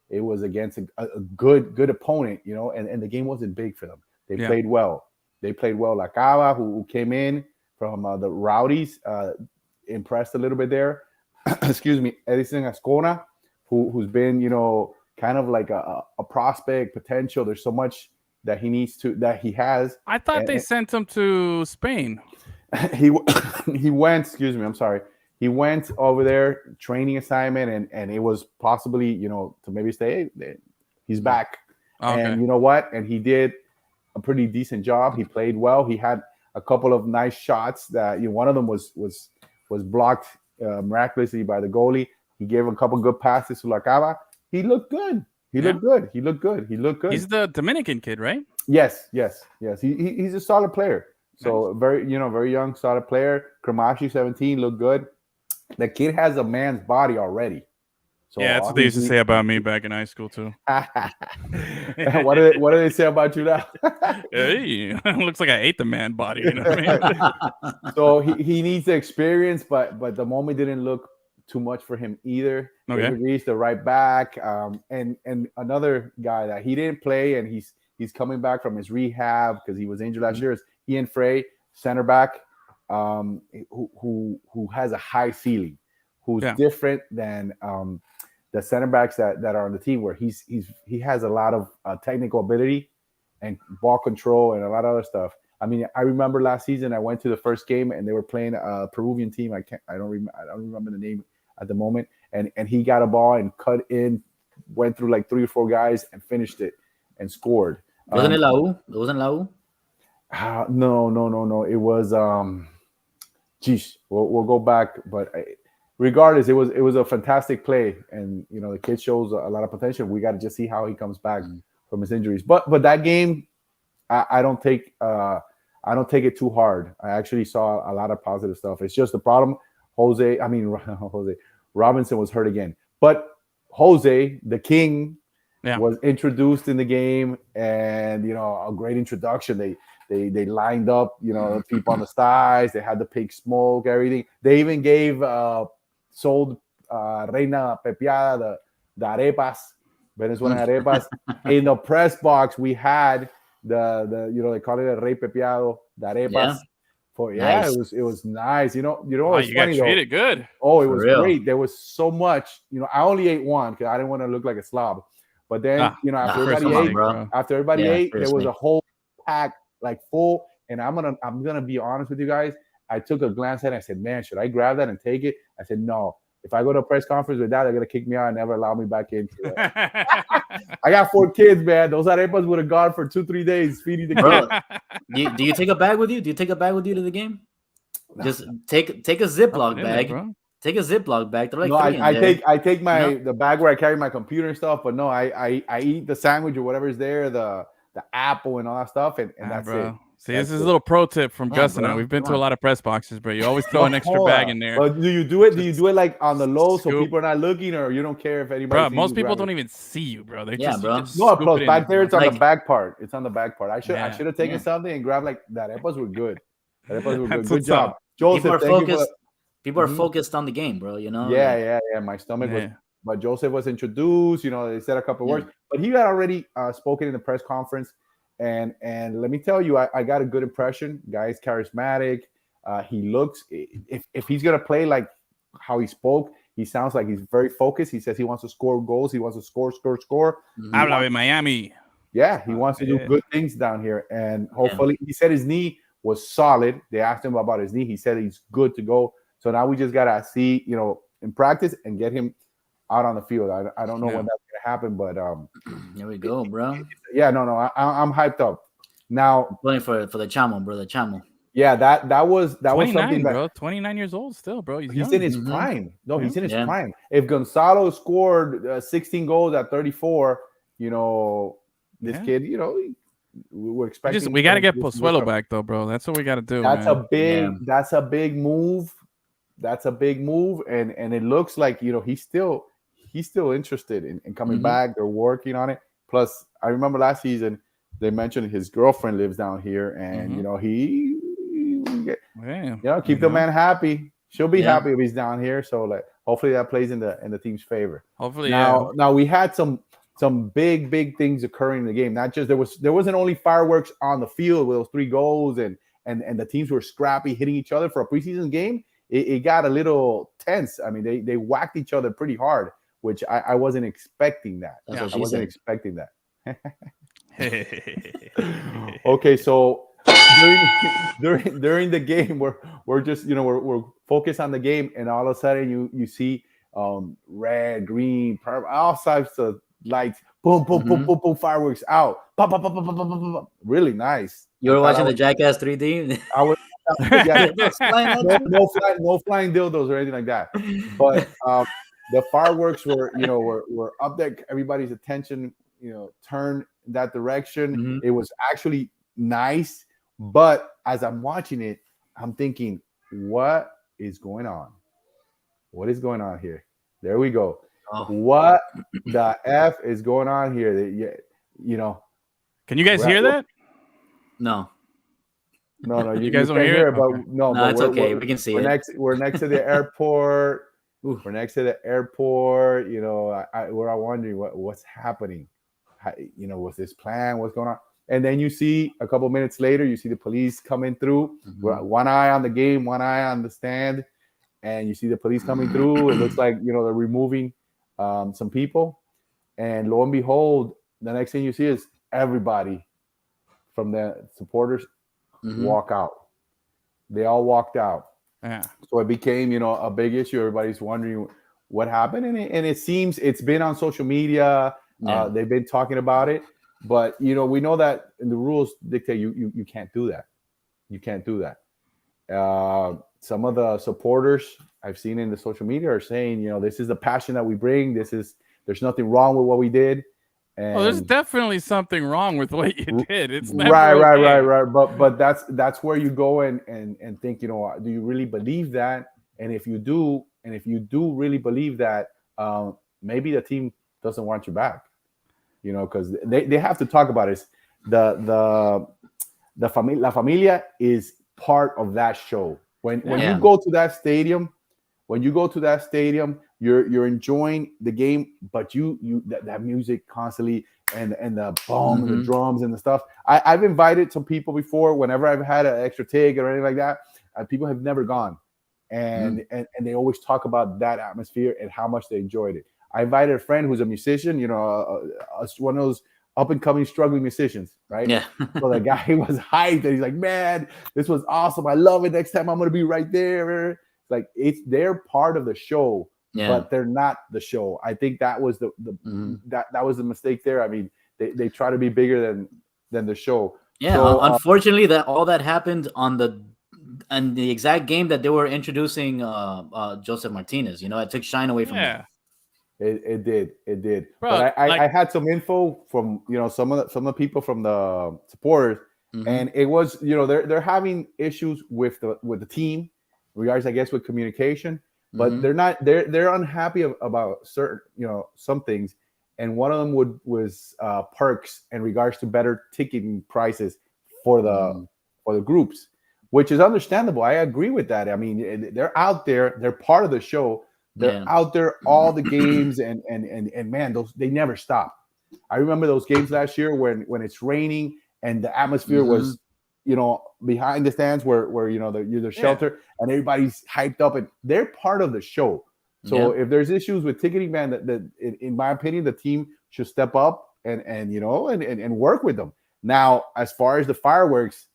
It was against a good opponent, and the game wasn't big for them. They played well. They played well. Lacava, who came in from the Rowdies, impressed a little bit there. Excuse me, Edison Ascona, who's been, kind of like a prospect potential. There's so much that he has. I thought they sent him to Spain. He went. Excuse me. I'm sorry. He went over there, training assignment, and it was possibly, to maybe stay. He's back, and you know what? And he did a pretty decent job. He played well. He had a couple of nice shots that one of them was blocked miraculously by the goalie. He gave a couple good passes to Lacava. He looked good. He looked good. He's the Dominican kid, right? Yes. He's a solid player. So very young, solid player. Kramashi, 17, looked good. The kid has a man's body already. So that's what they used to say about me back in high school too. What do they say about you now? Hey, looks like I ate the man body. You know what I mean? So he needs the experience, but the moment didn't look too much for him either. Okay. He's the right back, and another guy that he didn't play, and he's coming back from his rehab because he was injured last year. Is Ian Frey, center back, who has a high ceiling, who's different than the center backs that are on the team, where he has a lot of technical ability and ball control and a lot of other stuff. I mean, I remember last season I went to the first game and they were playing a Peruvian team. I don't remember the name at the moment. And he got a ball and cut in, went through like 3 or 4 guys and finished it and scored. Wasn't it La U? It wasn't La U? No. It was we'll go back, but regardless, it was a fantastic play, and the kid shows a lot of potential. We got to just see how he comes back from his injuries. But that game, I don't take it too hard. I actually saw a lot of positive stuff. It's just the problem. Robinson was hurt again, but Jose, the king, was introduced in the game, and a great introduction. They lined up, people on the sides. They had the pink smoke, everything. They even sold Reina Pepiada, the arepas, Venezuelan arepas. In the press box, we had the they call it a Rey Pepiado, the arepas. Nice. It was nice. You got treated good. Oh, it was great. There was so much. I only ate one because I didn't want to look like a slob. But then after everybody ate, there was a whole pack like full. And I'm gonna be honest with you guys. I took a glance at it. I said, man, should I grab that and take it? I said, no. If I go to a press conference with that, they're going to kick me out and never allow me back in. I got 4 kids, man. Those arepas would have gone for 2-3 days feeding the kids. Do you take a bag with you? Do you take a bag with you to the game? Just take a Ziploc bag. Take a Ziploc bag. They're like I take the bag where I carry my computer and stuff. But no, I eat the sandwich or whatever is there, the the apple and all that stuff, and that's bro. it. See, That's this is a little pro tip from Gus and I. bro. We've been Come to a on. lot of press boxes, bro. You always throw an extra bag in there. But do you do it? Do you do it like on the low so scoop. people are not looking, or you don't care if anybody? Bro, sees most you people grab don't it? even see you, bro. They Yeah, just, bro. You just No, scoop plus it back there, it's on Like- the back part. It's on the back part. I should Yeah. have taken something and grabbed like that. Arepas were good. That arepas were good. That's Good what's job, up. Joseph. People are Thank you for focused. People are Mhm. focused on the game, bro. You know. Yeah. My stomach was, Yeah. but Joseph was introduced. You know, they said a couple Yeah. words, but he had already spoken in the press conference. And let me tell you, I got a good impression. Guy is charismatic. He looks, if he's gonna play like how he spoke, he sounds like he's very focused. He says he wants to score goals. He wants to score. Mhm. Habla de Miami. Yeah, he wants to do Yeah. good things down here. And hopefully, he said his knee was solid. They asked him about his knee. He said he's good to go. So now we just gotta see, you know, in practice and get him out on the field. I don't know when that's gonna happen, but There we go, bro. yeah, no, I'm hyped up. Now, Playing for the Chamo, bro. The Chamo. yeah, that was 29, something that bro. 29 years old still, bro. He's he's young. in his Mhm. prime. No, he's in his Yeah. prime. If Gonzalo scored 16 goals at 34, you know, this Yeah. kid, you know, we're expecting. We got to get this Pozuelo from- back, though, bro. That's what we got to do. That's man. a big. Yeah. That's a big move. That's a big move, and it looks like, you know, he's still interested in coming Mhm. back. They're working on it. Plus, I remember last season they mentioned his girlfriend lives down here, and you know Yeah. you know, keep the man happy. She'll be Yeah. happy if he's down here. So like, hopefully that plays in the team's favor. Hopefully, Now we had some big things occurring in the game. Not just there wasn't only fireworks on the field with those 3 goals and the teams were scrappy, hitting each other for a preseason game. It got a little tense. I mean, they whacked each other pretty hard, which I wasn't expecting that. That's what I she wasn't said. expecting that. yeah. Okay, so during the game, we're just, you know, we're focused on the game, and all of a sudden you see red, green, purple, all types of lights, boom, boom, fireworks out, pop, pop, pop, pop, pop, pop, pop, pop. Really nice. You were watching the Jackass 3D. I was yeah, Flying out. no flying dildos or anything like that. But the fireworks were up there. Everybody's attention, you know, turned that direction. Mhm. It was actually nice. But as I'm watching it, I'm thinking, what is going on? What is going on here? There we go. Oh. What the F is going on here? You know. Can you guys hear that? No. No, You guys don't can't hear it? but Okay. no, No, but it's okay. We can see it. We're next to the airport. Ooh. We're next to the airport. You know, we're all wondering what's happening. You know, what's this plan? What's going on? And then you see a couple minutes later, you see the police coming through. Mhm. One eye on the game, one eye on the stand, and you see the police coming through. It looks like, you know, they're removing some people, and lo and behold, the next thing you see is everybody from the supporters Mhm. walk out. They all walked out. Yeah. So it became, you know, a big issue. Everybody's wondering what happened, and it seems it's been on social media. Yeah. They've been talking about it, but you know, we know that in the rules dictate you can't do that. You can't do that. Some of the supporters I've seen in the social media are saying, you know, this is the passion that we bring. There's nothing wrong with what we did. And Well, there's definitely something wrong with what you did. It's never right. But that's where you go and think, you know, do you really believe that? And if you do really believe that, maybe the team doesn't want you back. You know, because they have to talk about it. La Familia is part of that show. When you go to that stadium, you're enjoying the game, but that music constantly and the boom, the drums and the stuff. I've invited some people before whenever I've had an extra ticket or anything like that. People have never gone, and they always talk about that atmosphere and how much they enjoyed it. I invited a friend who's a musician, you know, one of those up and coming struggling musicians, right? Yeah. So the guy was hyped and he's like, "Man, this was awesome. I love it. Next time I'm gonna be right there." Like they're part of the show, but they're not the show. I think that was that was the mistake there. I mean, they try to be bigger than the show. Yeah. So, unfortunately, that all that happened on the exact game that they were introducing Joseph Martinez. You know, it took shine away from him. It did. Bro, But I had some info from some of the people from the supporters, and it was they're having issues with the team, regards I guess with communication, but they're unhappy about certain some things, and one of them was perks in regards to better ticketing prices for the groups, which is understandable. I agree with that. I mean, they're out there, they're part of the show. They're out there all the games, and man, they never stop. I remember those games last year when it's raining and the atmosphere was, behind the stands where the shelter and everybody's hyped up, and they're part of the show. So if there's issues with ticketing, man, that in my opinion, the team should step up and work with them. Now, as far as the fireworks,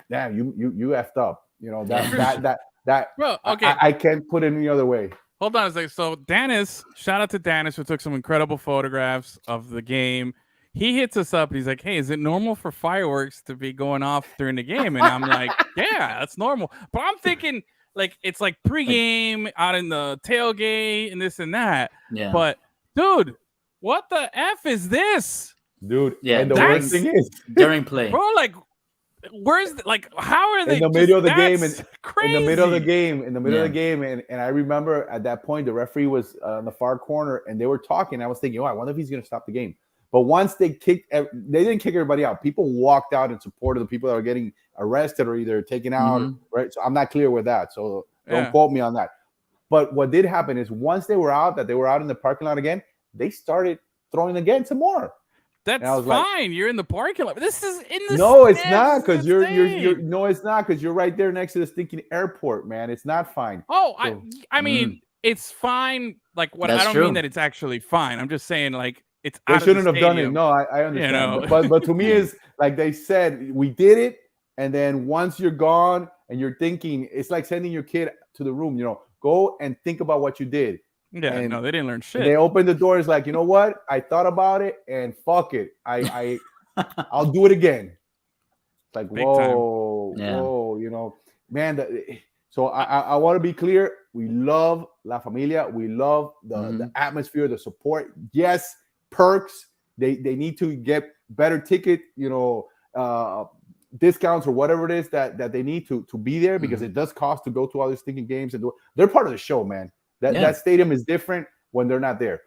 damn, you effed up. That bro, okay. I can't put it any other way. Hold on a second. So Dennis, shout out to Dennis, who took some incredible photographs of the game. He hits us up and he's like, "Hey, is it normal for fireworks to be going off during the game?" And I'm like, "Yeah, that's normal." But I'm thinking like it's like pregame out in the tailgate and this and that. Yeah. But dude, what the F is this? Dude, yeah. And the worst thing is during play. Bro, like how are they in the middle of the game crazy. in the middle of the game and I remember at that point the referee was on the far corner and they were talking. I was thinking, I wonder if he's going to stop the game. But once they didn't kick everybody out. People walked out in support of the people that were getting arrested or either taken out, right? So I'm not clear with that, so don't quote me on that. But what did happen is once they were out in the parking lot again, they started throwing again some more. That's fine. Like, you're in the parking lot. This is in the no, it's not because you're no, it's not because you're right there next to the stinking airport, man. It's not fine. Oh, so, I mean, it's fine. Like what? I don't mean that it's actually fine. I'm just saying like it's. They shouldn't have done it. No, I understand. But to me, is like they said, we did it, and then once you're gone and you're thinking, it's like sending your kid to the room. Go and think about what you did. Yeah, and no, they didn't learn shit. They opened the doors like, you know what? I thought about it and fuck it. I'll do it again. It's like, big whoa, man. So I want to be clear. We love La Familia. We love the atmosphere, the support. Yes, perks. They need to get better ticket, discounts or whatever it is that they need to be there because it does cost to go to all these stinking games and they're part of the show, man. That stadium is different when they're not there.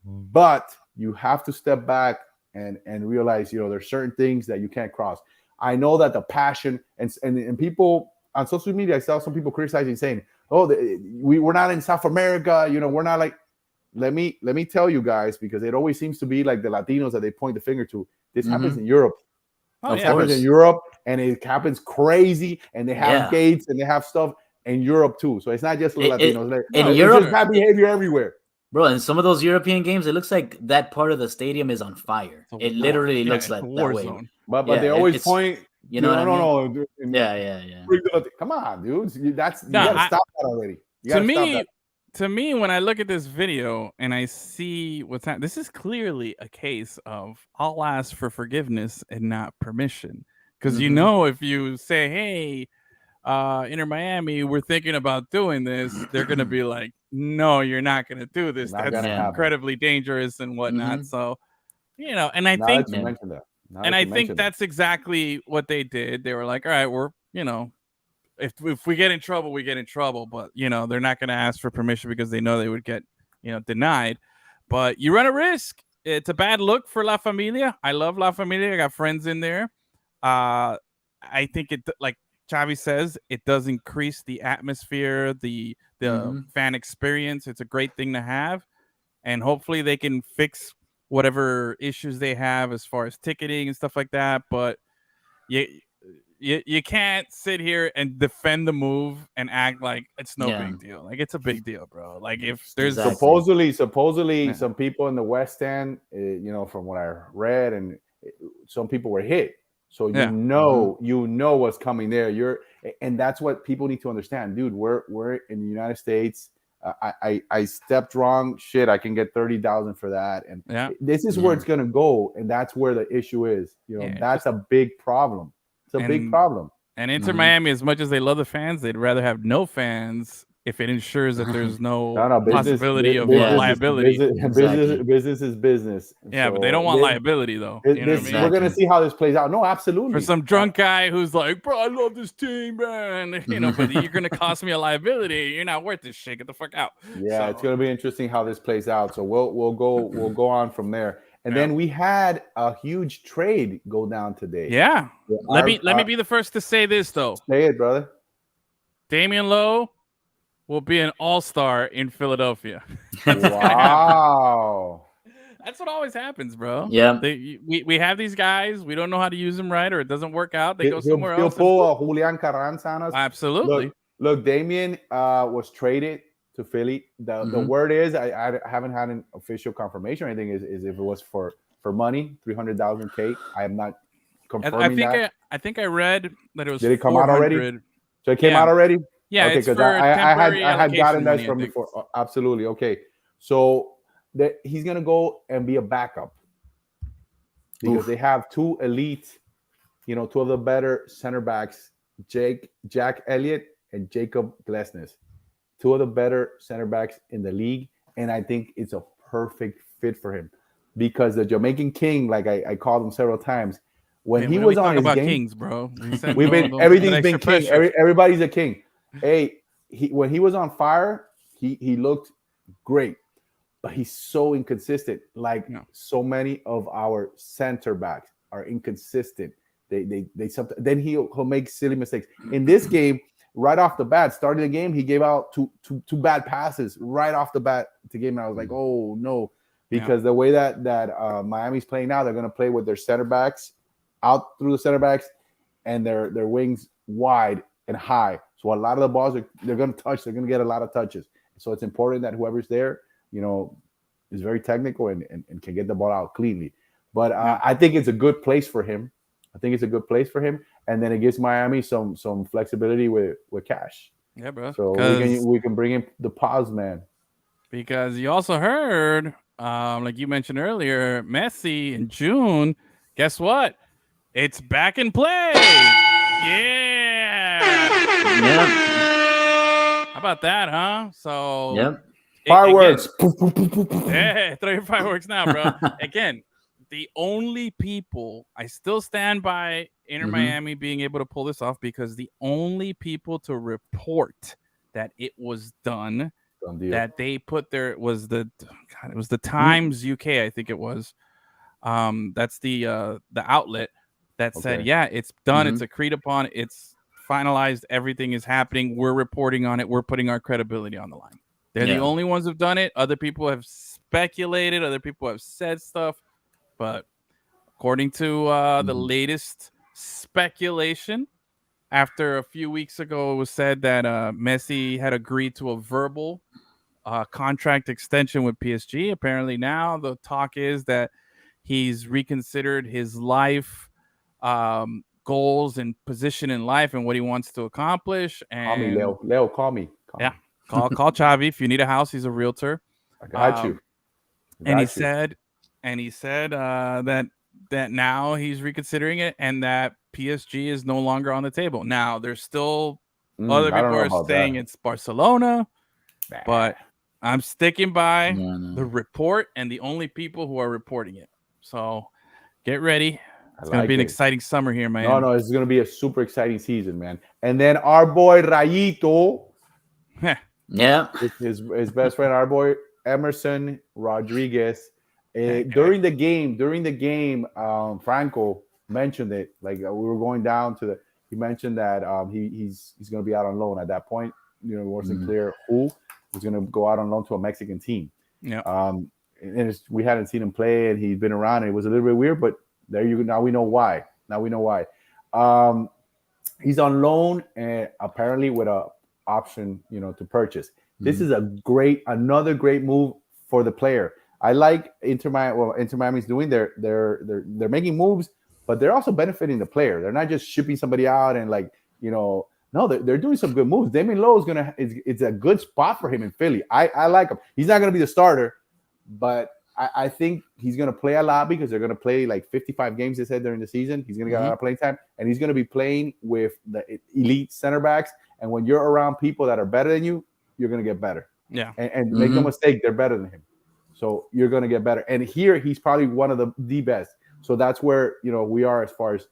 But you have to step back and realize, there's certain things that you can't cross. I know that the passion and people on social media, I saw some people criticizing saying, we're not in South America. We're not like, let me tell you guys, because it always seems to be like the Latinos that they point the finger to. This happens in Europe. It happens in Europe and it happens crazy and they have gates and they have stuff. In Europe too, so it's not just Latinos. In Europe, it's just bad behavior everywhere, bro. In some of those European games, it looks like that part of the stadium is on fire. It literally looks like that way. Zone. But they always point. No. Yeah. Come on, dudes. You gotta stop that already. To me, when I look at this video and I see what's happening, this is clearly a case of I'll ask for forgiveness and not permission, because if you say, hey. Inter Miami, we're thinking about doing this. They're going to be like, no, you're not going to do this. That's incredibly dangerous and whatnot. So, and I think that's exactly what they did. They were like, all right, we're, if we get in trouble, we get in trouble. But, they're not going to ask for permission because they know they would get, denied. But you run a risk. It's a bad look for La Familia. I love La Familia. I got friends in there. I think it, like, Chavi says, it does increase the atmosphere, the fan experience. It's a great thing to have, and hopefully they can fix whatever issues they have as far as ticketing and stuff like that. But you can't sit here and defend the move and act like it's no big deal. Like it's a big deal, bro. Like if there's supposedly some people in the West End, from what I read, and some people were hit. So you know what's coming there. And that's what people need to understand, dude. We're in the United States. I stepped wrong. Shit, I can get 30,000 for that. And this is where it's gonna go, and that's where the issue is. That's a big problem. It's a big problem. And Inter Miami, as much as they love the fans, they'd rather have no fans if it ensures that there's no, business, possibility of business, liability. Business is business. Yeah, so but they don't want liability though. You know what I mean? Exactly. We're gonna see how this plays out. No, absolutely. For some drunk guy who's like, bro, I love this team, man. You know, but you're gonna cost me a liability. You're not worth this shit. Get the fuck out. Yeah, it's gonna be interesting how this plays out. So we'll go on from there. And then we had a huge trade go down today. Yeah. Let me be the first to say this though. Say it, brother. Damian Lowe will be an all-star in Philadelphia. Wow. That's what always happens, bro. Yeah. We have these guys. We don't know how to use them right, or it doesn't work out. They go somewhere else. He'll pull a Julian Carranza on us. Absolutely. Look, Damian was traded to Philly. The word is, I haven't had an official confirmation or anything, is if it was for money, $300,000. I am not confirming that. I think I read that it was. Did it come out already? So it came out already? Yeah, okay, because I had gotten that from before. Absolutely. Okay. So he's gonna go and be a backup because they have two elite, two of the better center backs, Jack Elliott and Jacob Glesnes, two of the better center backs in the league, and I think it's a perfect fit for him because the Jamaican King, like I called him several times, when he was on his game, kings, bro. Everything's been king. Everybody's a king. Hey, when he was on fire, he looked great, but he's so inconsistent. Like so many of our center backs are inconsistent. They sometimes then he'll make silly mistakes. In this game, right off the bat, starting the game, he gave out two bad passes right off the bat to game, and I was like, oh no, because the way that Miami's playing now, they're going to play with their center backs out through the center backs and their wings wide and high. So a lot of the balls they're going to touch. They're going to get a lot of touches. So it's important that whoever's there, is very technical and can get the ball out cleanly. But I think it's a good place for him. And then it gives Miami some flexibility with cash. Yeah, bro. So we can bring in the pause man. Because you also heard, like you mentioned earlier, Messi in June. Guess what? It's back in play. Yeah. Yep. How about that, huh? So fireworks. Yeah, throw your fireworks now, bro. Again, the only people, I still stand by Inter Miami being able to pull this off because the only people to report that it was done that they put there was it was the Times UK, I think it was. That's the outlet that said, it's done, it's agreed upon, it's finalized, everything is happening, we're reporting on it, we're putting our credibility on the line. They're the only ones who've done it. Other people have speculated, other people have said stuff, but according to the latest speculation, after a few weeks ago it was said that Messi had agreed to a verbal contract extension with PSG. Apparently now the talk is that he's reconsidered his life goals and position in life and what he wants to accomplish. And call me, Leo. Leo, call me. Call Xavi if you need a house. He's a realtor. I got you. And he said that now he's reconsidering it and that PSG is no longer on the table. Now there's still other people are saying it's Barcelona, but I'm sticking by the report and the only people who are reporting it. So get ready. It's going to be an exciting summer here, man. No, it's going to be a super exciting season, man. And then our boy Rayito. His best friend, our boy Emerson Rodriguez. During the game, Franco mentioned it. Like we were going down to he mentioned that he's going to be out on loan at that point. It wasn't clear who was going to go out on loan to a Mexican team. And we hadn't seen him play, and he's been around. And it was a little bit weird, but now we know why. He's on loan, and apparently with a option, to purchase. This is another great move for the player. I like Inter Miami. Well, Inter Miami's doing they're making moves, but they're also benefiting the player. They're not just shipping somebody out and no, they're doing some good moves. Damian Lowe it's a good spot for him in Philly. I like him. He's not going to be the starter, but I think he's going to play a lot because they're going to play like 55 games, they said, during the season. He's going to get a lot of playing time, and he's going to be playing with the elite center backs. And when you're around people that are better than you, you're going to get better. Yeah. And make no mistake, they're better than him. So you're going to get better. And here, he's probably one of the best. So that's where, we are as far as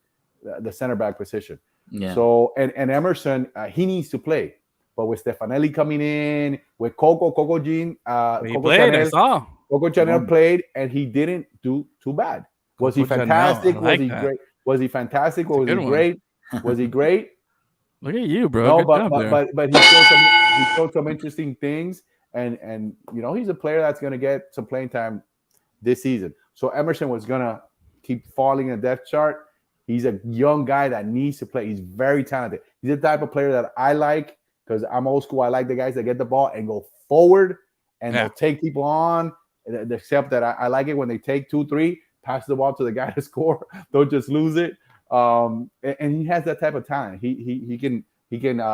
the center back position. Yeah. So, and Emerson, he needs to play. But with Stefanelli coming in, with Coco Jean, Coco Chanel played, and he didn't do too bad. Was he fantastic? Was he great? Was he fantastic? Or was he great? Was he great? Look at you, bro. No, but he showed some interesting things, and he's a player that's going to get some playing time this season. So Emerson was going to keep falling in the depth chart. He's a young guy that needs to play. He's very talented. He's the type of player that I like because I'm old school. I like the guys that get the ball and go forward and they'll take people on. Except that I like it when they take 2-3, pass the ball to the guy to score. Don't just lose it. And he has that type of talent. He can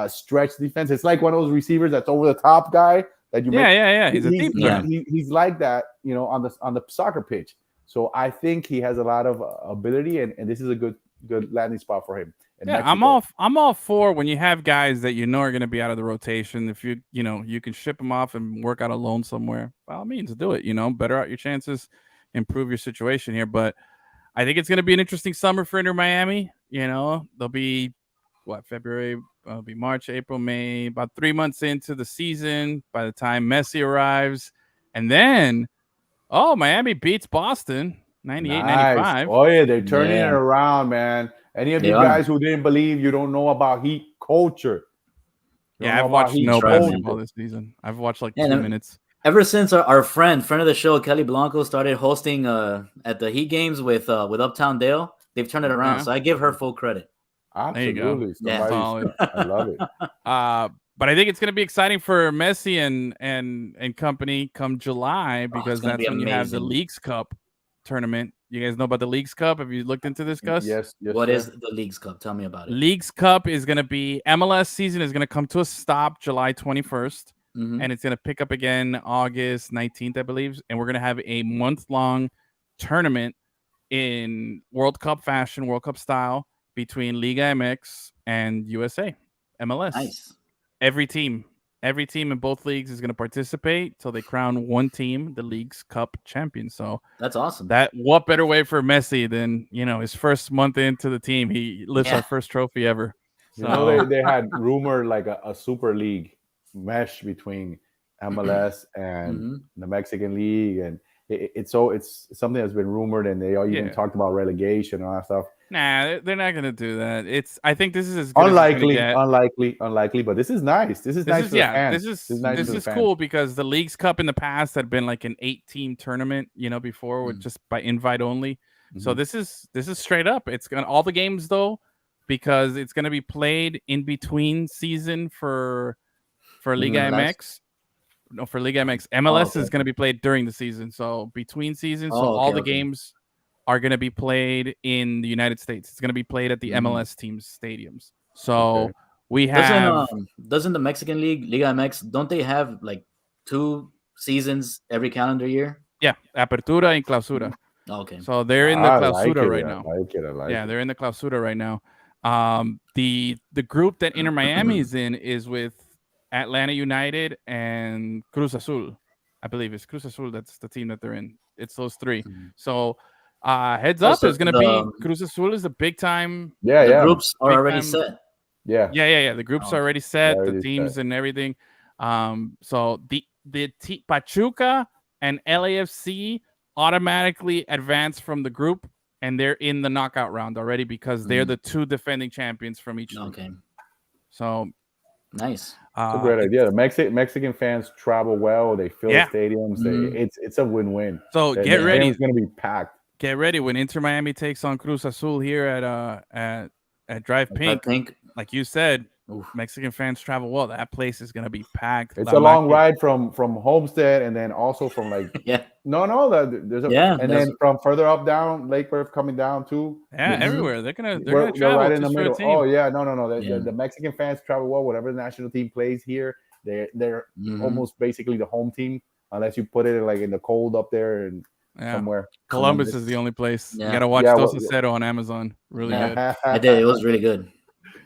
stretch defense. It's like one of those receivers that's over the top guy that you. Yeah. He's a deep guy. He's like that, on the soccer pitch. So I think he has a lot of ability, and this is a good landing spot for him. I'm all for when you have guys that are going to be out of the rotation. If you can ship them off and work out a loan somewhere, by all means, do it. Better out your chances, improve your situation here. But I think it's going to be an interesting summer for Inter Miami. They'll be February, it'll be March, April, May, about 3 months into the season by the time Messi arrives, and then Miami beats Boston 98-95. Oh yeah, they're turning it around, man. Any of you guys who didn't believe, you don't know about Heat culture. I've watched no basketball this season. I've watched 2 minutes. Ever since our friend of the show, Kelly Blanco, started hosting at the Heat games with Uptown Dale, they've turned it around. So I give her full credit. Absolutely. Solid. I love it. But I think it's going to be exciting for Messi and company come July because that's when you have the Leagues Cup tournament. You guys know about the Leagues Cup? Have you looked into this, Gus? Yes. What is the Leagues Cup? Tell me about it. Leagues Cup is going to be MLS season is going to come to a stop July 21st, and it's going to pick up again August 19th, I believe. And we're going to have a month-long tournament in World Cup fashion, World Cup style between Liga MX and USA MLS. Nice. Every team in both leagues is going to participate till they crown one team the League's Cup champion. So that's awesome. What better way for Messi than his first month into the team? He lifts our first trophy ever. So they had rumored like a super league mesh between MLS and the Mexican League, and it's something that's been rumored, and they even talked about relegation and all that stuff. Nah, they're not going to do that. I think this is as good unlikely, but this is nice. This is nice for the fans. This is cool because the Leagues Cup in the past had been like an 8-team tournament, before with just by invite only. So this is straight up. It's going to all the games though, because it's going to be played in between season for Liga MX. No, for Liga MX. MLS is going to be played during the season. So between seasons, all the games are going to be played in the United States. It's going to be played at the MLS teams' stadiums. So we have... Doesn't the Mexican League, Liga MX, don't they have like 2 seasons every calendar year? Yeah, Apertura and Clausura. Okay. So they're in the Clausura right now. I like it. They're in the Clausura right now. The group that Inter Miami is in is with Atlanta United and Cruz Azul. I believe it's Cruz Azul. That's the team that they're in. It's those 3. So... heads up, there's going to be Cruz Azul is a big time. The groups are already set. Yeah. The groups are already set, the teams and everything. So the Pachuca and LAFC automatically advance from the group, and they're in the knockout round already because they're the 2 defending champions from each league. Okay. So nice. It's a great idea. The Mexican fans travel well. They fill the stadiums. It's a win-win. So get ready. It's going to be packed. Get ready when Inter Miami takes on Cruz Azul here at Drive Pink. Like you said, Mexican fans travel well. That place is gonna be packed. It's a long ride from Homestead, and then also from like there's then from further up down Lake Worth coming down too. Yeah, everywhere they're gonna travel right in the middle. Oh yeah, no. The Mexican fans travel well. Whatever the national team plays here, they're almost basically the home team, unless you put it like in the cold up there and. Somewhere. Columbus is the only place. You gotta watch Dos a Cero on Amazon. Really good. I did. It was really good.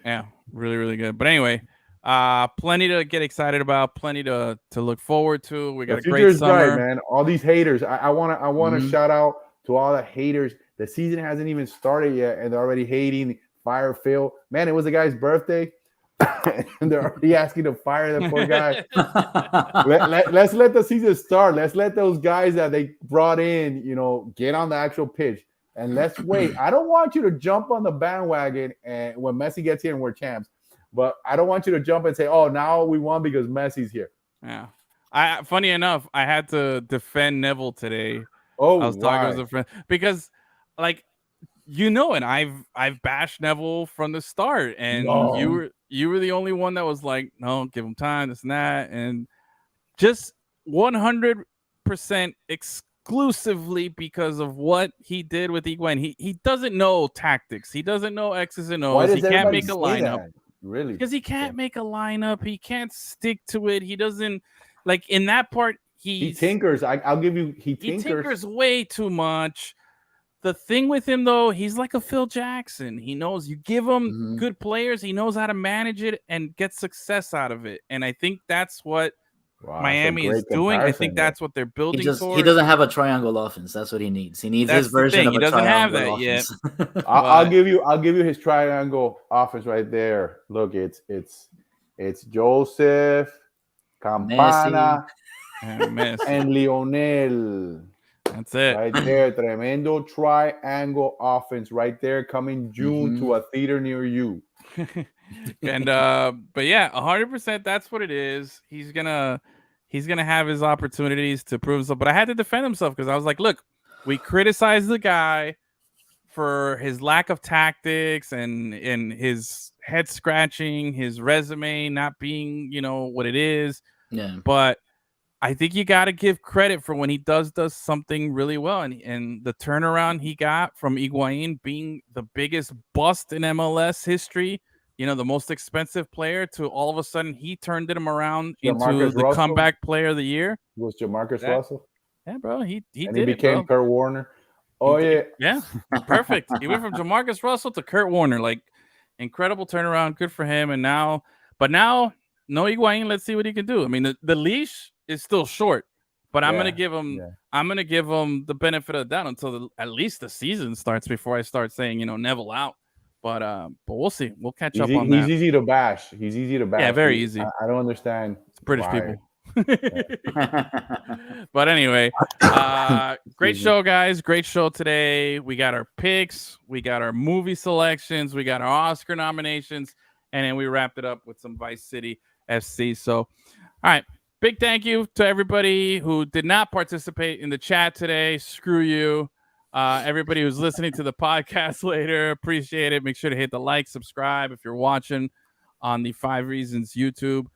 Yeah, really, really good. But anyway, Plenty to get excited about, plenty to look forward to. We got The a great future is summer, bright, man. All these haters. I want to shout out to all the haters. The season hasn't even started yet, and they're already hating. Fire Phil. Man, it was the guy's birthday, and they're already asking to fire the poor guy. Let's let the season start. Let's let those guys that they brought in, get on the actual pitch, and let's wait. I don't want you to jump on the bandwagon and when Messi gets here and we're champs. But I don't want you to jump and say, "Oh, now we won because Messi's here." Yeah. Funny enough, I had to defend Neville today. Oh, I was talking with a friend because, and I've bashed Neville from the start, and you were the only one that was like, "No, give him time, this and that," and just 100% exclusively because of what he did with Higuain. He doesn't know tactics. He doesn't know X's and O's. He can't make a lineup. Really? Because he can't make a lineup. He can't stick to it. He doesn't in that part. He tinkers. I'll give you. He tinkers way too much. The thing with him though, he's like a Phil Jackson. He knows you give him good players. He knows how to manage it and get success out of it. And I think that's what Miami is doing. I think that's what they're building towards. He doesn't have a triangle offense. That's what he needs. He needs his version of a triangle offense. He doesn't have that yet. I'll give you his triangle offense right there. Look, it's Joseph, Campana, and Lionel. That's it. Right there. Tremendo triangle offense right there coming June to a theater near you. And but yeah, 100% that's what it is. He's gonna have his opportunities to prove himself. But I had to defend himself because I was like, look, we criticized the guy for his lack of tactics and his head scratching, his resume not being, what it is. Yeah. But I think you got to give credit for when he does something really well. And the turnaround he got from Higuain being the biggest bust in MLS history, the most expensive player, to all of a sudden he turned him around into the comeback player of the year. Was Jamarcus Russell? Yeah, bro. He became Kurt Warner. Oh, yeah, perfect. He went from Jamarcus Russell to Kurt Warner. Incredible turnaround. Good for him. And now, no Higuain. Let's see what he can do. I mean, the leash is still short, but I'm gonna give him. Yeah. I'm gonna give him the benefit of the doubt until at least the season starts before I start saying Neville out. But we'll see. We'll catch up on that. He's easy to bash. Yeah, very easy. I don't understand. It's British people. But anyway, great show, guys. Great show today. We got our picks, we got our movie selections, we got our Oscar nominations, and then we wrapped it up with some Vice City FC. So, all right. Big thank you to everybody who did not participate in the chat today. Screw you. Everybody who's listening to the podcast later, appreciate it. Make sure to hit the like, subscribe. If you're watching on the 5 Reasons YouTube,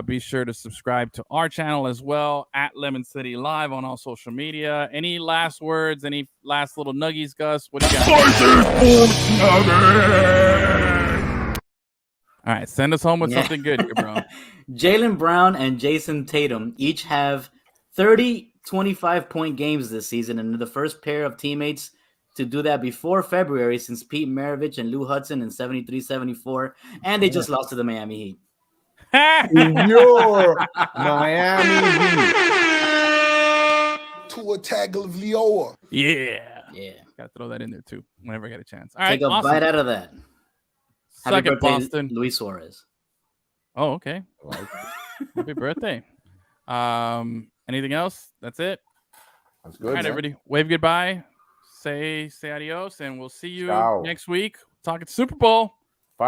be sure to subscribe to our channel as well, at LemonCityLive on all social media. Any last words? Any last little nuggies, Gus? What do you got? All right, send us home with something good here, bro. Jaylen Brown and Jason Tatum each have 30 25-point games this season, and they're the first pair of teammates to do that before February since Pete Maravich and Lou Hudson in 73-74, and they just lost to the Miami Heat. Your Miami Heat. Tua Tagovailoa. Yeah. Got to throw that in there, too, whenever I get a chance. All right, take a bite out of that. Happy birthday, Boston. Luis Suarez. Oh, okay. Happy birthday. Anything else? That's it. That's good. All right, everybody. Wave goodbye. Say adios, and we'll see you next week. Talking Super Bowl.